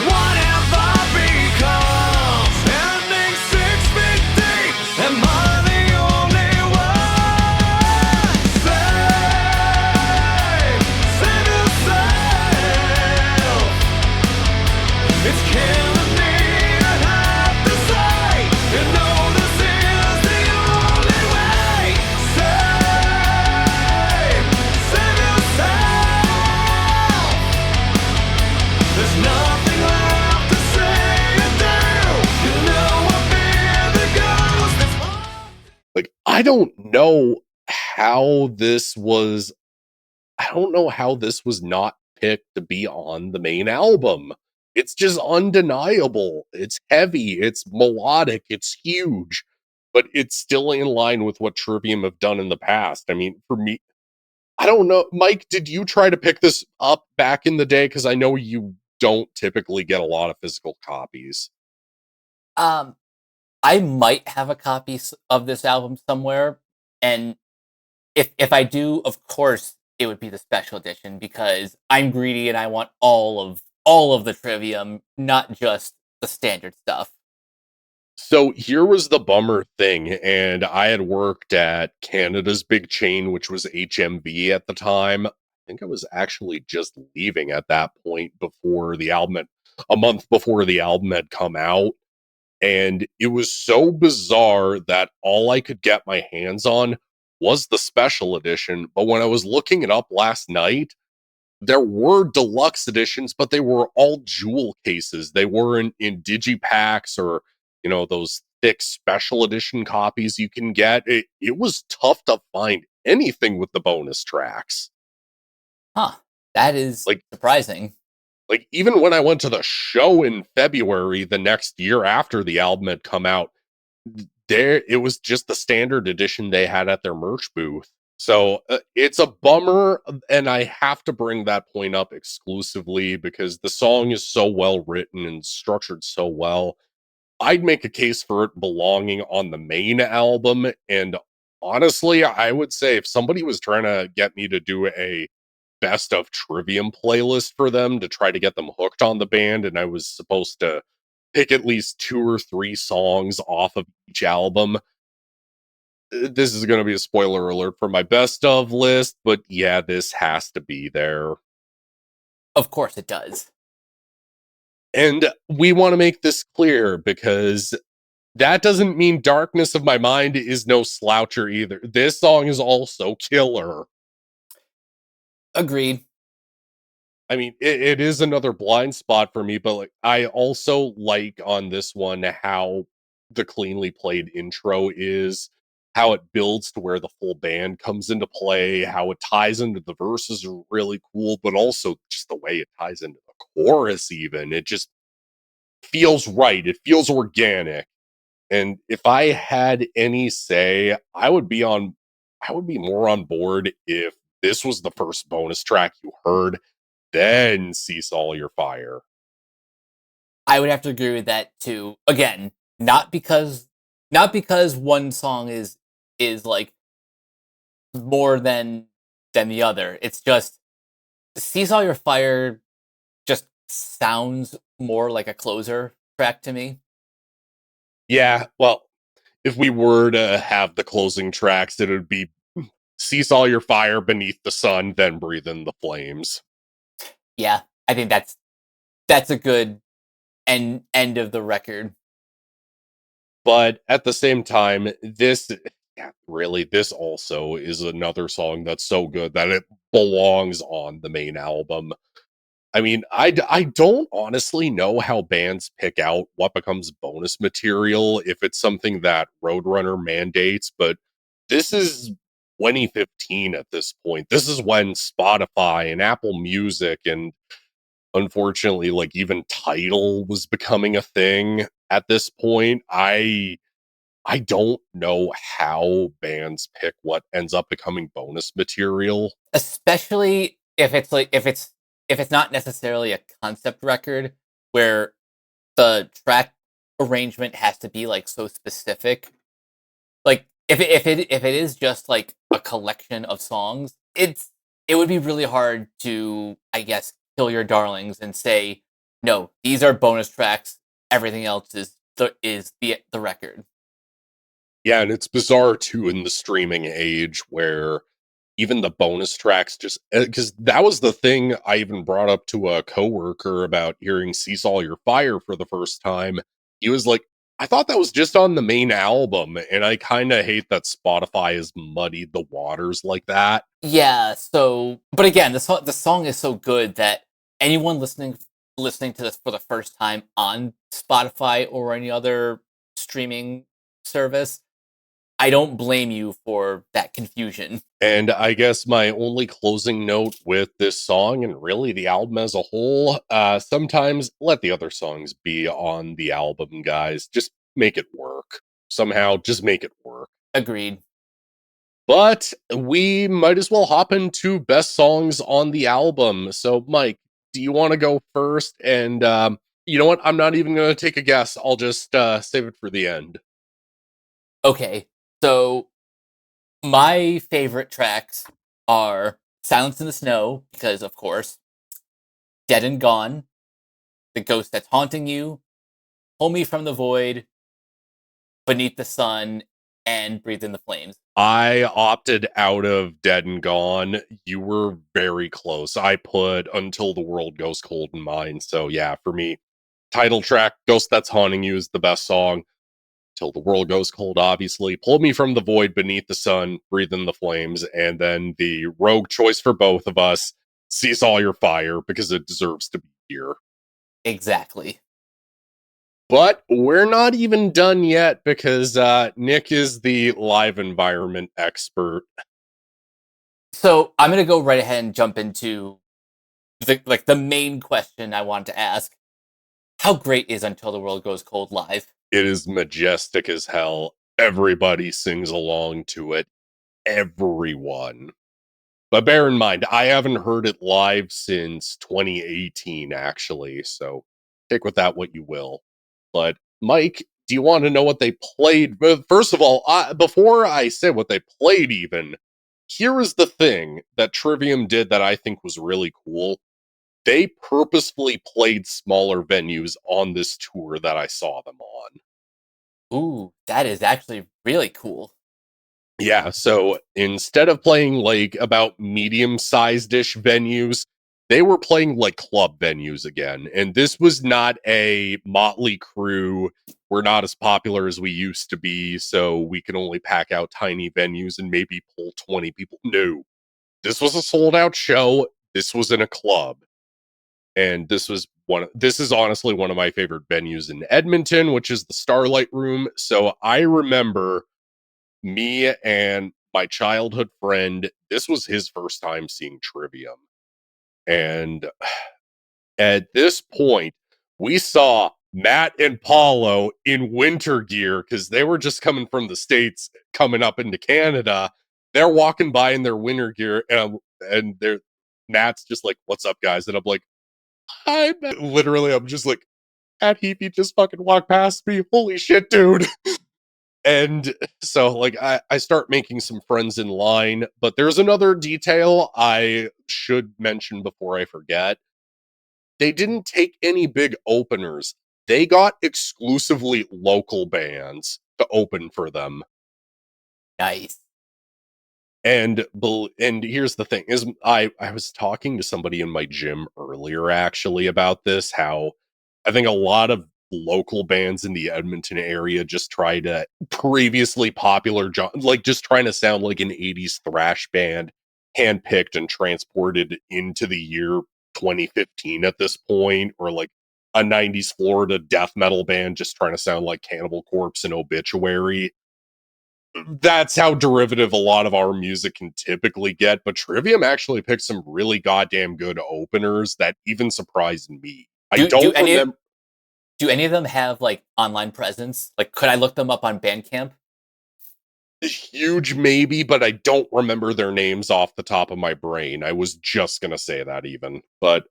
What have I become? Standing 6 feet deep, am I the only one? Save yourself. It's killing me to have to say, you know this is the only way. Save yourself. There's nothing left to say and do. You know I'm being the ghost that's Like, I don't know how this was not picked to be on the main album. It's just undeniable. It's heavy, it's melodic, it's huge, but it's still in line with what Trivium have done in the past. I mean, for me, I don't know. Mike, did you try to pick this up back in the day? Because I know you don't typically get a lot of physical copies. I might have a copy of this album somewhere, and if I do, of course, it would be the special edition because I'm greedy and I want all of the Trivium, not just the standard stuff. So here was the bummer thing, and I had worked at Canada's big chain, which was HMV at the time. I think I was actually just leaving at that point a month before the album had come out. And it was so bizarre that all I could get my hands on was the special edition. But when I was looking it up last night, there were deluxe editions, but they were all jewel cases. They weren't in digipacks or, those thick special edition copies you can get. It was tough to find anything with the bonus tracks. Huh. That is surprising. Like, even when I went to the show in February, the next year after the album had come out, it was just the standard edition they had at their merch booth. So it's a bummer, and I have to bring that point up exclusively because the song is so well written and structured so well. I'd make a case for it belonging on the main album, and honestly, I would say if somebody was trying to get me to do a best of Trivium playlist for them to try to get them hooked on the band, and I was supposed to pick at least 2 or 3 songs off of each album, this is going to be a spoiler alert for my best of list, but yeah, this has to be there. Of course it does. And we want to make this clear because that doesn't mean Darkness of My Mind is no sloucher either. This song is also killer. Agreed. I mean, it is another blind spot for me, but I also like on this one how the cleanly played intro is, how it builds to where the full band comes into play, how it ties into the verses are really cool, but also just the way it ties into the chorus even. It just feels right. It feels organic. And if I had any say, I would be on I would be more on board if this was the first bonus track you heard, then Cease All Your Fire. I would have to agree with that too. Again, not because one song is like more than the other. It's just Seize All Your Fire just sounds more like a closer track to me. Yeah, well, if we were to have the closing tracks, it would be Cease All Your Fire, Beneath the Sun, then Breathe in the Flames. Yeah, I think that's a good end of the record. But at the same time, this also is another song that's so good that it belongs on the main album. I mean, I don't honestly know how bands pick out what becomes bonus material, if it's something that Roadrunner mandates, but this is 2015 at this point. This is when Spotify and Apple Music and unfortunately, like, even Tidal was becoming a thing at this point. I don't know how bands pick what ends up becoming bonus material. Especially if it's not necessarily a concept record where the track arrangement has to be like so specific. Like if it is just like a collection of songs, it would be really hard to, I guess, kill your darlings and say, no, these are bonus tracks. Everything else is the record. Yeah, and it's bizarre too in the streaming age where even the bonus tracks just because that was the thing I even brought up to a coworker about hearing Cease All Your Fire for the first time. He was like, I thought that was just on the main album, and I kind of hate that Spotify has muddied the waters like that. Yeah, so but again, the song is so good that anyone listening to this for the first time on Spotify or any other streaming service, I don't blame you for that confusion. And I guess my only closing note with this song and really the album as a whole, sometimes let the other songs be on the album, guys. Just make it work. Somehow, just make it work. Agreed. But we might as well hop into best songs on the album. So, Mike, do you want to go first? And you know what? I'm not even going to take a guess. I'll just save it for the end. Okay, so my favorite tracks are Silence in the Snow, because of course, Dead and Gone, The Ghost That's Haunting You, Pull Me From the Void, Beneath the Sun, and Breathe in the Flames. I opted out of Dead and Gone. You were very close. I put Until the World Goes Cold in mine. So yeah, for me, title track, Ghost That's Haunting You is the best song. Till the World Goes Cold, obviously. Pull Me From the Void, Beneath the Sun, Breathe in the Flames, and then the rogue choice for both of us, Cease All Your Fire, because it deserves to be here. Exactly. But we're not even done yet because Nick is the live environment expert. So I'm gonna go right ahead and jump into the main question I wanted to ask. How great is Until the World Goes Cold live? It is majestic as hell. Everybody sings along to it. Everyone. But bear in mind, I haven't heard it live since 2018, actually. So take with that what you will. But Mike, do you want to know what they played? First of all, before I say what they played even, here is the thing that Trivium did that I think was really cool. They purposefully played smaller venues on this tour that I saw them on. Ooh, that is actually really cool. Yeah, so instead of playing like about medium-sized-ish venues, they were playing like club venues again. And this was not a motley crew. We're not as popular as we used to be, so we can only pack out tiny venues and maybe pull 20 people. No. This was a sold-out show. This was in a club. And this is honestly one of my favorite venues in Edmonton, which is the Starlight Room. So I remember me and my childhood friend, this was his first time seeing Trivium. And at this point, we saw Matt and Paulo in winter gear because they were just coming from the States, coming up into Canada. they're walking by in their winter gear, and they're Matt's just like, "What's up, guys?" And I'm like, "Hi, Matt." Literally, I'm just like, Matt Heapy just fucking walked past me. Holy shit, dude. And so, like, I start making some friends in line, but there's another detail I should mention before I forget. They didn't take any big openers. They got exclusively local bands to open for them. Nice. And here's the thing is I was talking to somebody in my gym earlier actually about this, how I think a lot of local bands in the Edmonton area just try to previously popular like just trying to sound like an 80s thrash band handpicked and transported into the year 2015 at this point, or like a 90s Florida death metal band just trying to sound like Cannibal Corpse and Obituary. That's how derivative a lot of our music can typically get, but Trivium actually picked some really goddamn good openers that even surprised me. I don't remember. Do any of them have like online presence? Like, could I look them up on Bandcamp? Huge maybe, but I don't remember their names off the top of my brain. I was just gonna say that even. But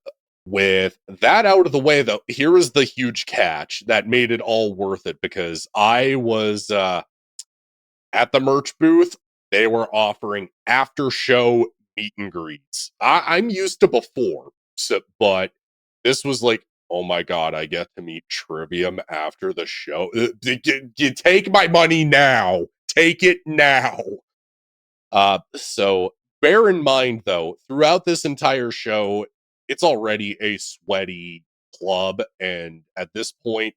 with that out of the way, though, here is the huge catch that made it all worth it, because I was at the merch booth. They were offering after show meet and greets. I'm used to before, but this was like, oh my god, I get to meet Trivium after the show. You take my money now. Take it now. So bear in mind, though, throughout this entire show, it's already a sweaty club, and at this point,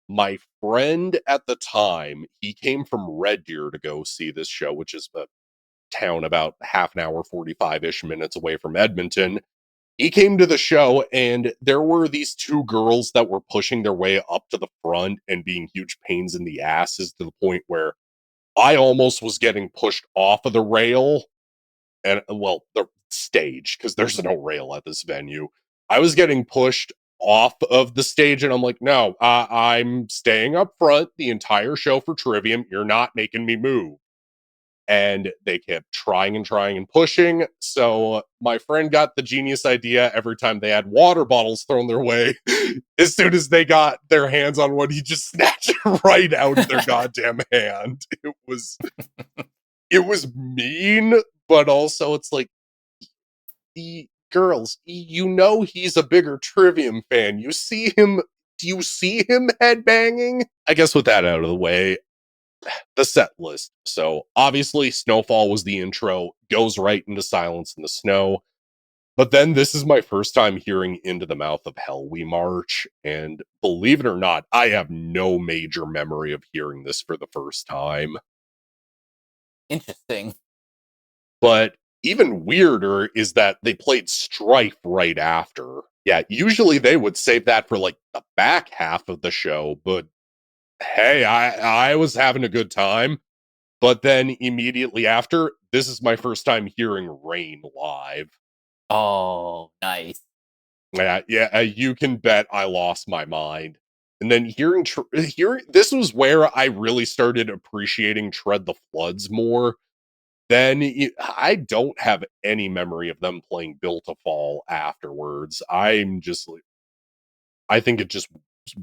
my friend at the time, he came from Red Deer to go see this show, which is a town about half an hour, 45-ish minutes away from Edmonton. He came to the show, and there were these two girls that were pushing their way up to the front and being huge pains in the asses, to the point where I almost was getting pushed off of the rail, and well, the stage, because there's no rail at this venue. I was getting pushed off of the stage, and I'm like, no, I'm staying up front the entire show for Trivium. You're not making me move. And they kept trying and trying and pushing. So my friend got the genius idea every time they had water bottles thrown their way. As soon as they got their hands on one, he just snatched it right out of their goddamn hand. It was mean, but also it's like, girls, you know he's a bigger Trivium fan. Do you see him headbanging? I guess with that out of the way, the set list. So obviously Snøfall was the intro, goes right into Silence in the Snow. But then this is my first time hearing Into the Mouth of Hell We March, and believe it or not, I have no major memory of hearing this for the first time. Interesting. But even weirder is that they played Strife right after. Yeah, usually they would save that for like the back half of the show, but hey, I was having a good time. But then immediately after, this is my first time hearing Rain live. Oh, nice. Yeah, you can bet I lost my mind. And then hearing this was where I really started appreciating Tread the Floods more. Then I don't have any memory of them playing Built to Fall afterwards. I'm just like, I think it just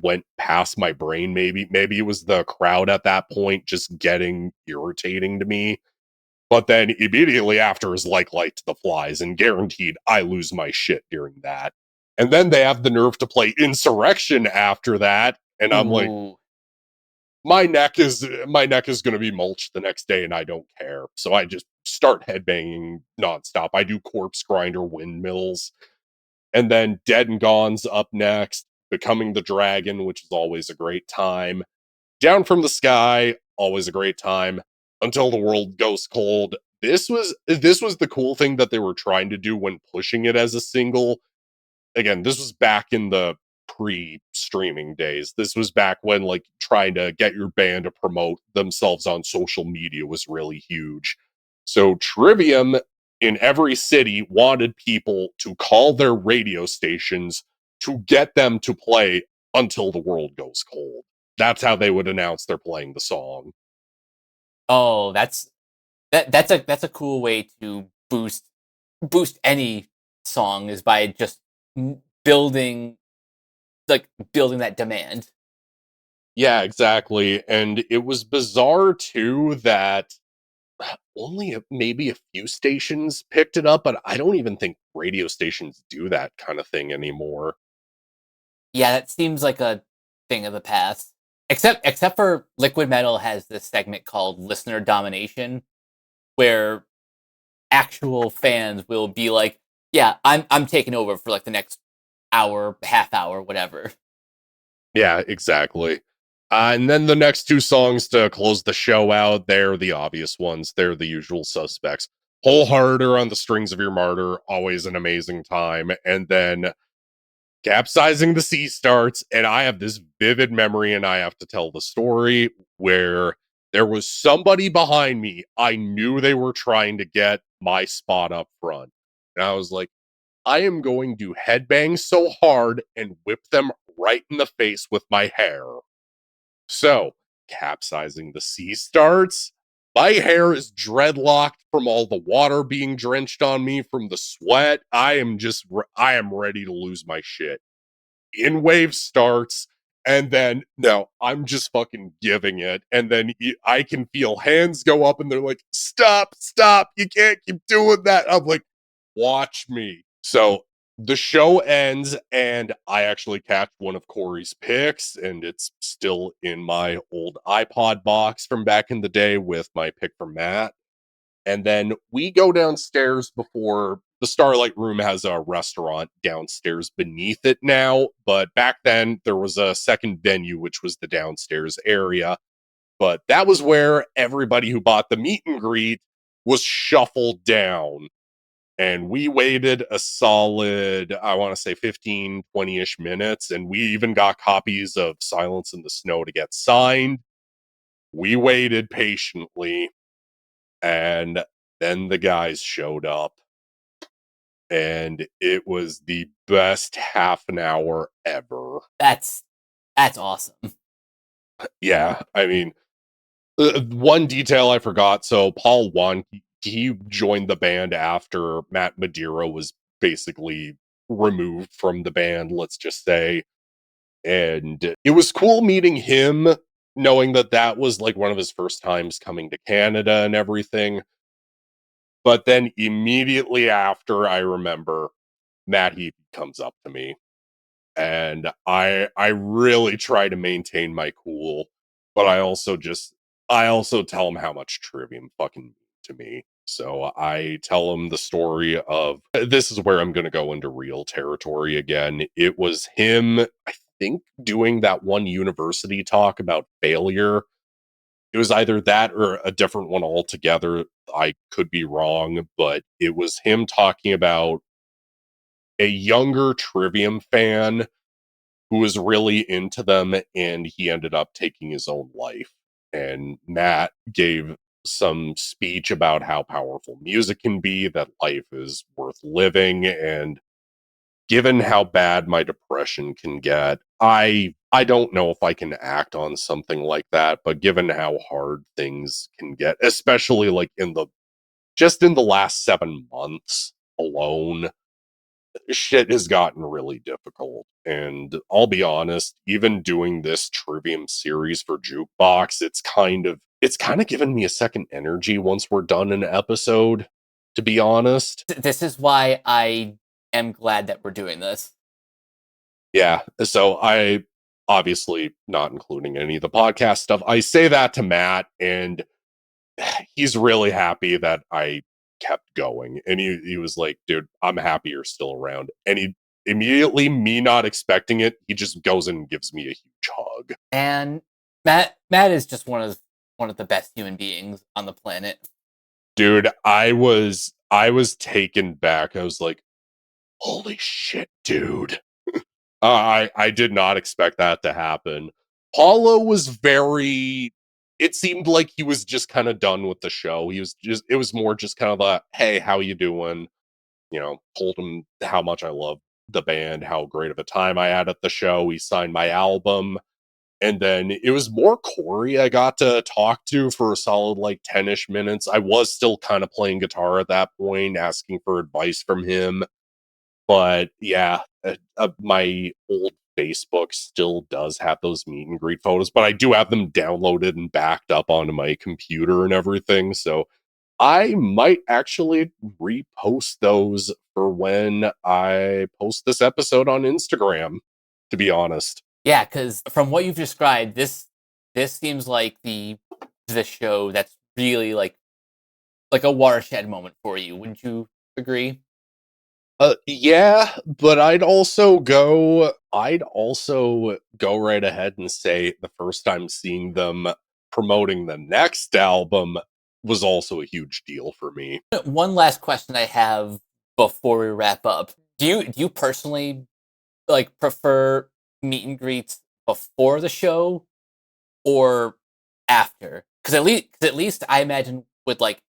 went past my brain. Maybe it was the crowd at that point just getting irritating to me. But then immediately after is Like Light to the Flies, and guaranteed I lose my shit during that. And then they have the nerve to play Insurrection after that, and I'm like, my neck is going to be mulched the next day, and I don't care. So I just start headbanging nonstop. I do Corpse Grinder Windmills, and then Dead and Gone's up next, Becoming the Dragon, which is always a great time. Down from the Sky, always a great time. Until the World Goes Cold. This was the cool thing that they were trying to do when pushing it as a single. Again, this was back in the pre-streaming days. This was back when like trying to get your band to promote themselves on social media was really huge. So Trivium in every city wanted people to call their radio stations to get them to play Until the World Goes Cold. That's how they would announce they're playing the song. Oh, that's that's a cool way to boost any song, is by just building building that demand. Yeah, exactly. And it was bizarre too that only maybe a few stations picked it up, but I don't even think radio stations do that kind of thing anymore. Yeah, that seems like a thing of the past. Except for Liquid Metal has this segment called Listener Domination, where actual fans will be like, "Yeah, I'm taking over for like the next hour, half hour, whatever." Yeah, exactly. And then the next two songs to close the show out, they're the obvious ones. They're the usual suspects. Wholehearter on the Strings of Your Martyr, always an amazing time. And then Capsizing the Sea starts, and I have this vivid memory, and I have to tell the story where there was somebody behind me. I knew they were trying to get my spot up front. And I was like, I am going to headbang so hard and whip them right in the face with my hair. So, Capsizing the Sea starts. My hair is dreadlocked from all the water being drenched on me from the sweat. I am ready to lose my shit. In Wave starts, and then no, I'm just fucking giving it. And then I can feel hands go up, and they're like, "Stop, stop! You can't keep doing that." I'm like, "Watch me." So the show ends, and I actually catch one of Corey's picks, and it's still in my old iPod box from back in the day with my pick from Matt. And then we go downstairs before the Starlight Room has a restaurant downstairs beneath it now. But back then, there was a second venue, which was the downstairs area. But that was where everybody who bought the meet and greet was shuffled down. And we waited a solid, I want to say 15, 20-ish minutes. And we even got copies of Silence in the Snow to get signed. We waited patiently. And then the guys showed up. And it was the best half an hour ever. That's awesome. Yeah, I mean, one detail I forgot. So Paul One, he joined the band after Matt Madeira was basically removed from the band, let's just say. And it was cool meeting him, knowing that that was like one of his first times coming to Canada and everything. But then immediately after, I remember Matt Heath comes up to me, and I really try to maintain my cool, but I also tell him how much Trivium fucking mean to me. So I tell him the story of, this is where I'm going to go into real territory again. It was him, I think, doing that one university talk about failure. It was either that or a different one altogether. I could be wrong, but it was him talking about a younger Trivium fan who was really into them, and he ended up taking his own life. And Matt gave some speech about how powerful music can be, that life is worth living, and given how bad my depression can get, I don't know if I can act on something like that, but given how hard things can get, especially like in the last 7 months alone, shit has gotten really difficult. And I'll be honest, even doing this Trivium series for Jukebox, it's kind of given me a second energy once we're done an episode, to be honest. This is why I am glad that we're doing this. Yeah, so I obviously not including any of the podcast stuff. I say that to Matt, and he's really happy that I kept going. And he was like, dude, I'm happy you're still around. And he immediately, me not expecting it, he just goes and gives me a huge hug. And Matt is just one of the best human beings on the planet. Dude, I was taken back. I was like, holy shit, dude. I did not expect that to happen. Paulo was very, it seemed like he was just kind of done with the show. It was more just kind of a, hey, how you doing? You know, told him how much I love the band, how great of a time I had at the show. He signed my album. And then it was more Corey I got to talk to for a solid like 10-ish minutes. I was still kind of playing guitar at that point, asking for advice from him. But yeah, my old Facebook still does have those meet and greet photos, but I do have them downloaded and backed up onto my computer and everything. So I might actually repost those for when I post this episode on Instagram, to be honest. Yeah, because from what you've described, this seems like the show that's really like a watershed moment for you. Wouldn't you agree? Yeah, but I'd also go right ahead and say the first time seeing them promoting the next album was also a huge deal for me. One last question I have before we wrap up. Do you personally like prefer meet and greets before the show or after? Because at least I imagine with like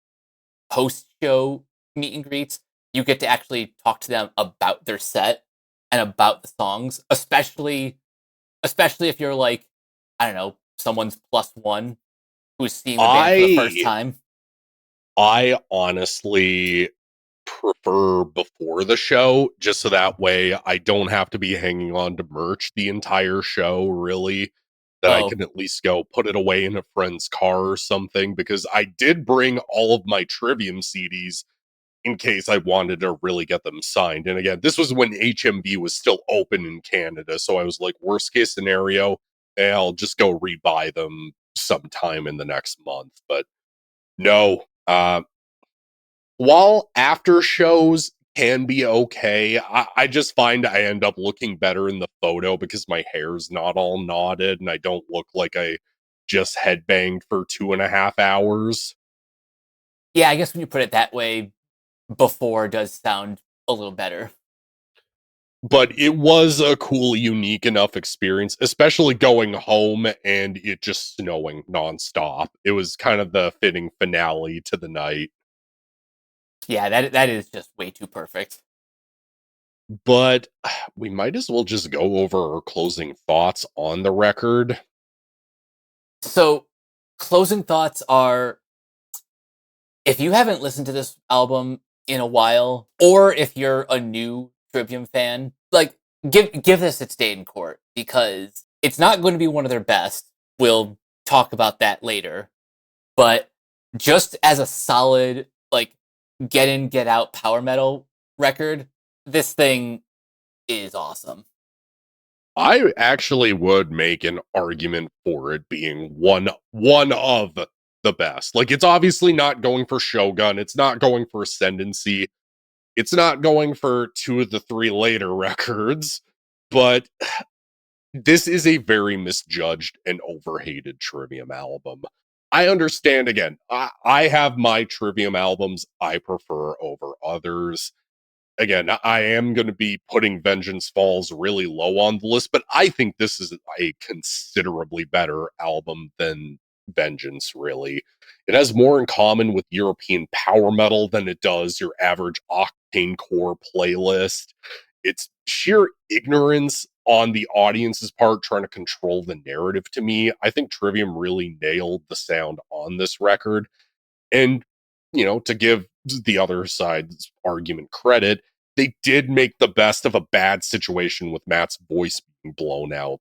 post show meet and greets, you get to actually talk to them about their set and about the songs, especially if you're like, I don't know, someone's plus one who's seeing the band for the first time. I honestly prefer before the show, just so that way I don't have to be hanging on to merch the entire show, really. That I can at least go put it away in a friend's car or something, because I did bring all of my Trivium CDs in case I wanted to really get them signed. And again, this was when HMV was still open in Canada, so I was like, worst case scenario, I'll just go rebuy them sometime in the next month. But no, while after shows can be okay, I just find I end up looking better in the photo because my hair's not all knotted and I don't look like I just headbanged for 2.5 hours. Yeah, I guess when you put it that way, before does sound a little better. But it was a cool, unique enough experience, especially going home and it just snowing nonstop. It was kind of the fitting finale to the night. Yeah, that is just way too perfect. But we might as well just go over our closing thoughts on the record. So, closing thoughts are, if you haven't listened to this album in a while, or if you're a new Trivium fan, like give this its day in court, because it's not going to be one of their best. We'll talk about that later. But just as a solid like get in get out power metal record, this thing is awesome. I actually would make an argument for it being one of the best. Like, it's obviously not going for Shogun, it's not going for Ascendancy, it's not going for 2 of the 3 later records, but this is a very misjudged and overhated Trivium album. I understand, again, I have my Trivium albums I prefer over others. Again, I am going to be putting Vengeance Falls really low on the list, but I think this is a considerably better album than Vengeance, really. It has more in common with European power metal than it does your average Octane Core playlist. It's sheer ignorance on the audience's part trying to control the narrative to me. I think Trivium really nailed the sound on this record. And, to give the other side's argument credit, they did make the best of a bad situation with Matt's voice being blown out.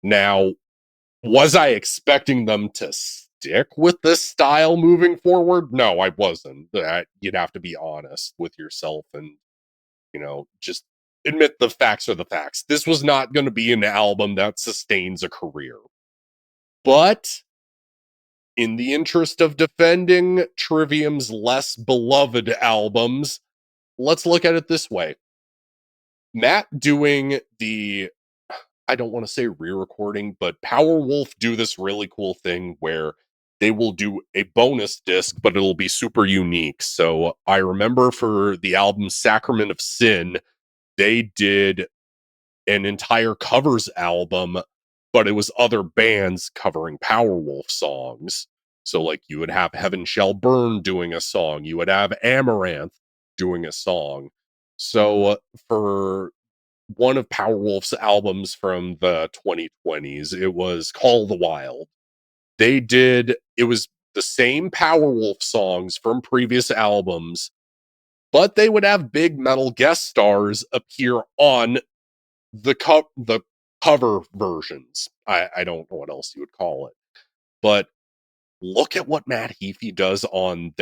Now, was I expecting them to stick with this style moving forward? No, I wasn't. You'd have to be honest with yourself and, just admit the facts are the facts. This was not going to be an album that sustains a career. But in the interest of defending Trivium's less beloved albums, let's look at it this way. Matt doing I don't want to say re-recording, but Powerwolf do this really cool thing where they will do a bonus disc, but it'll be super unique. So I remember for the album Sacrament of Sin, they did an entire covers album, but it was other bands covering Powerwolf songs. So like you would have Heaven Shall Burn doing a song, you would have Amaranth doing a song. So for one of Powerwolf's albums from the 2020s. It was Call the Wild. It was the same Powerwolf songs from previous albums, but they would have big metal guest stars appear on the cover versions. I don't know what else you would call it, but look at what Matt Heafy does on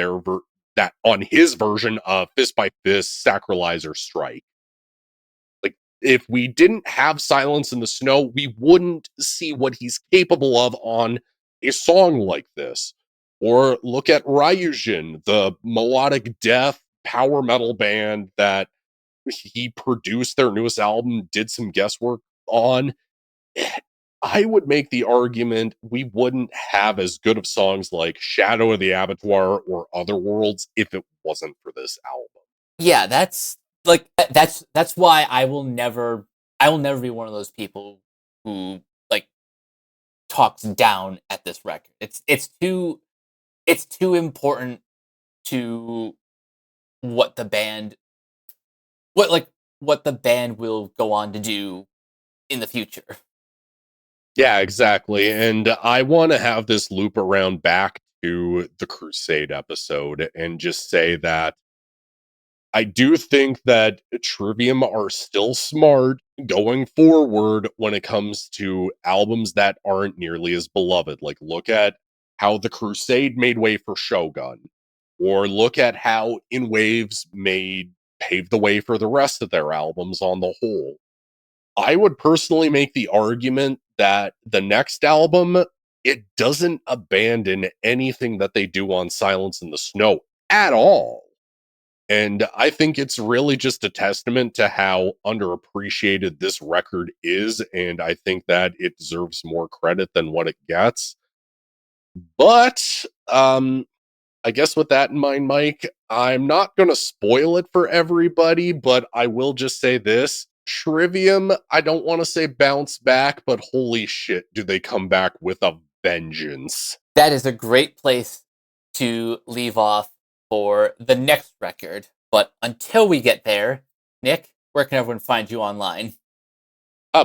on his version of Fist by Fist, Sacralizer Strike. Like, if we didn't have Silence in the Snow, we wouldn't see what he's capable of on a song like this. Or look at Ryujin, the melodic death power metal band that he produced their newest album, did some guest work on. I would make the argument we wouldn't have as good of songs like Shadow of the Abattoir or Other Worlds if it wasn't for this album. Yeah, that's why I will never be one of those people who like talks down at this record. It's too important to what the band will go on to do in the future. Yeah, exactly. And I want to have this loop around back to the Crusade episode and just say that I do think that Trivium are still smart going forward when it comes to albums that aren't nearly as beloved. Like, look at how the Crusade made way for Shogun, or look at how In Waves paved the way for the rest of their albums on the whole. I would personally make the argument that the next album, it doesn't abandon anything that they do on Silence in the Snow at all. And I think it's really just a testament to how underappreciated this record is, and I think that it deserves more credit than what it gets. But I guess with that in mind, Mike, I'm not going to spoil it for everybody, but I will just say this. Trivium, I don't want to say bounce back, but holy shit, do they come back with a vengeance. That is a great place to leave off for the next record. But until we get there, Nick, where can everyone find you online?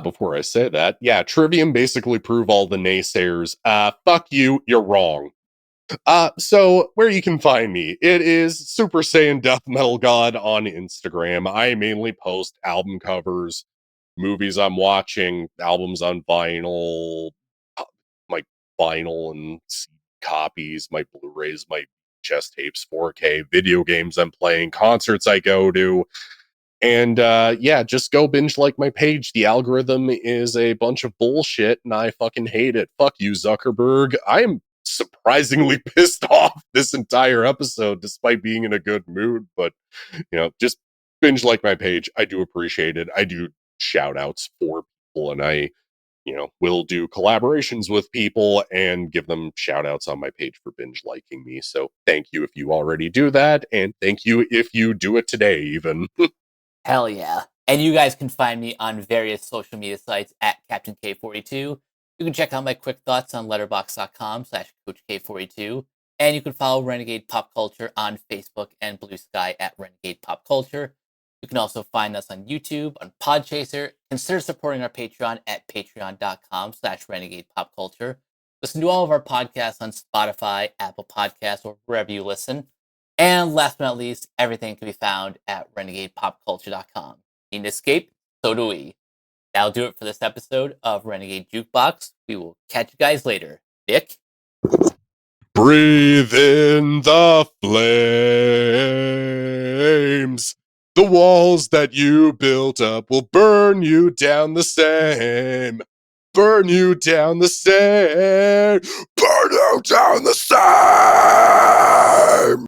Before I say that, yeah, Trivium basically prove all the naysayers. Fuck you, you're wrong. So where you can find me, it is Super Saiyan Death Metal God on Instagram. I mainly post album covers, movies I'm watching, albums on vinyl, my vinyl and CD copies, my Blu-rays, my chess tapes, 4K, video games I'm playing, concerts I go to. And yeah, just go binge like my page. The algorithm is a bunch of bullshit and I fucking hate it. Fuck you, Zuckerberg. I am surprisingly pissed off this entire episode despite being in a good mood, but just binge like my page. I do appreciate it. I do shout outs for people, and I will do collaborations with people and give them shout outs on my page for binge liking me. So thank you if you already do that, and thank you if you do it today even. Hell yeah. And you guys can find me on various social media sites at Captain K42. You can check out my quick thoughts on letterboxd.com/CoachK42. And you can follow Renegade Pop Culture on Facebook and Blue Sky at Renegade Pop Culture. You can also find us on YouTube, on Podchaser. Consider supporting our Patreon at patreon.com/Renegade Pop Culture. Listen to all of our podcasts on Spotify, Apple Podcasts, or wherever you listen. And last but not least, everything can be found at renegadepopculture.com. Need to escape? So do we. That'll do it for this episode of Renegade Jukebox. We will catch you guys later. Nick? Breathe in the flames. The walls that you built up will burn you down the same. Burn you down the same. Burn you down the same.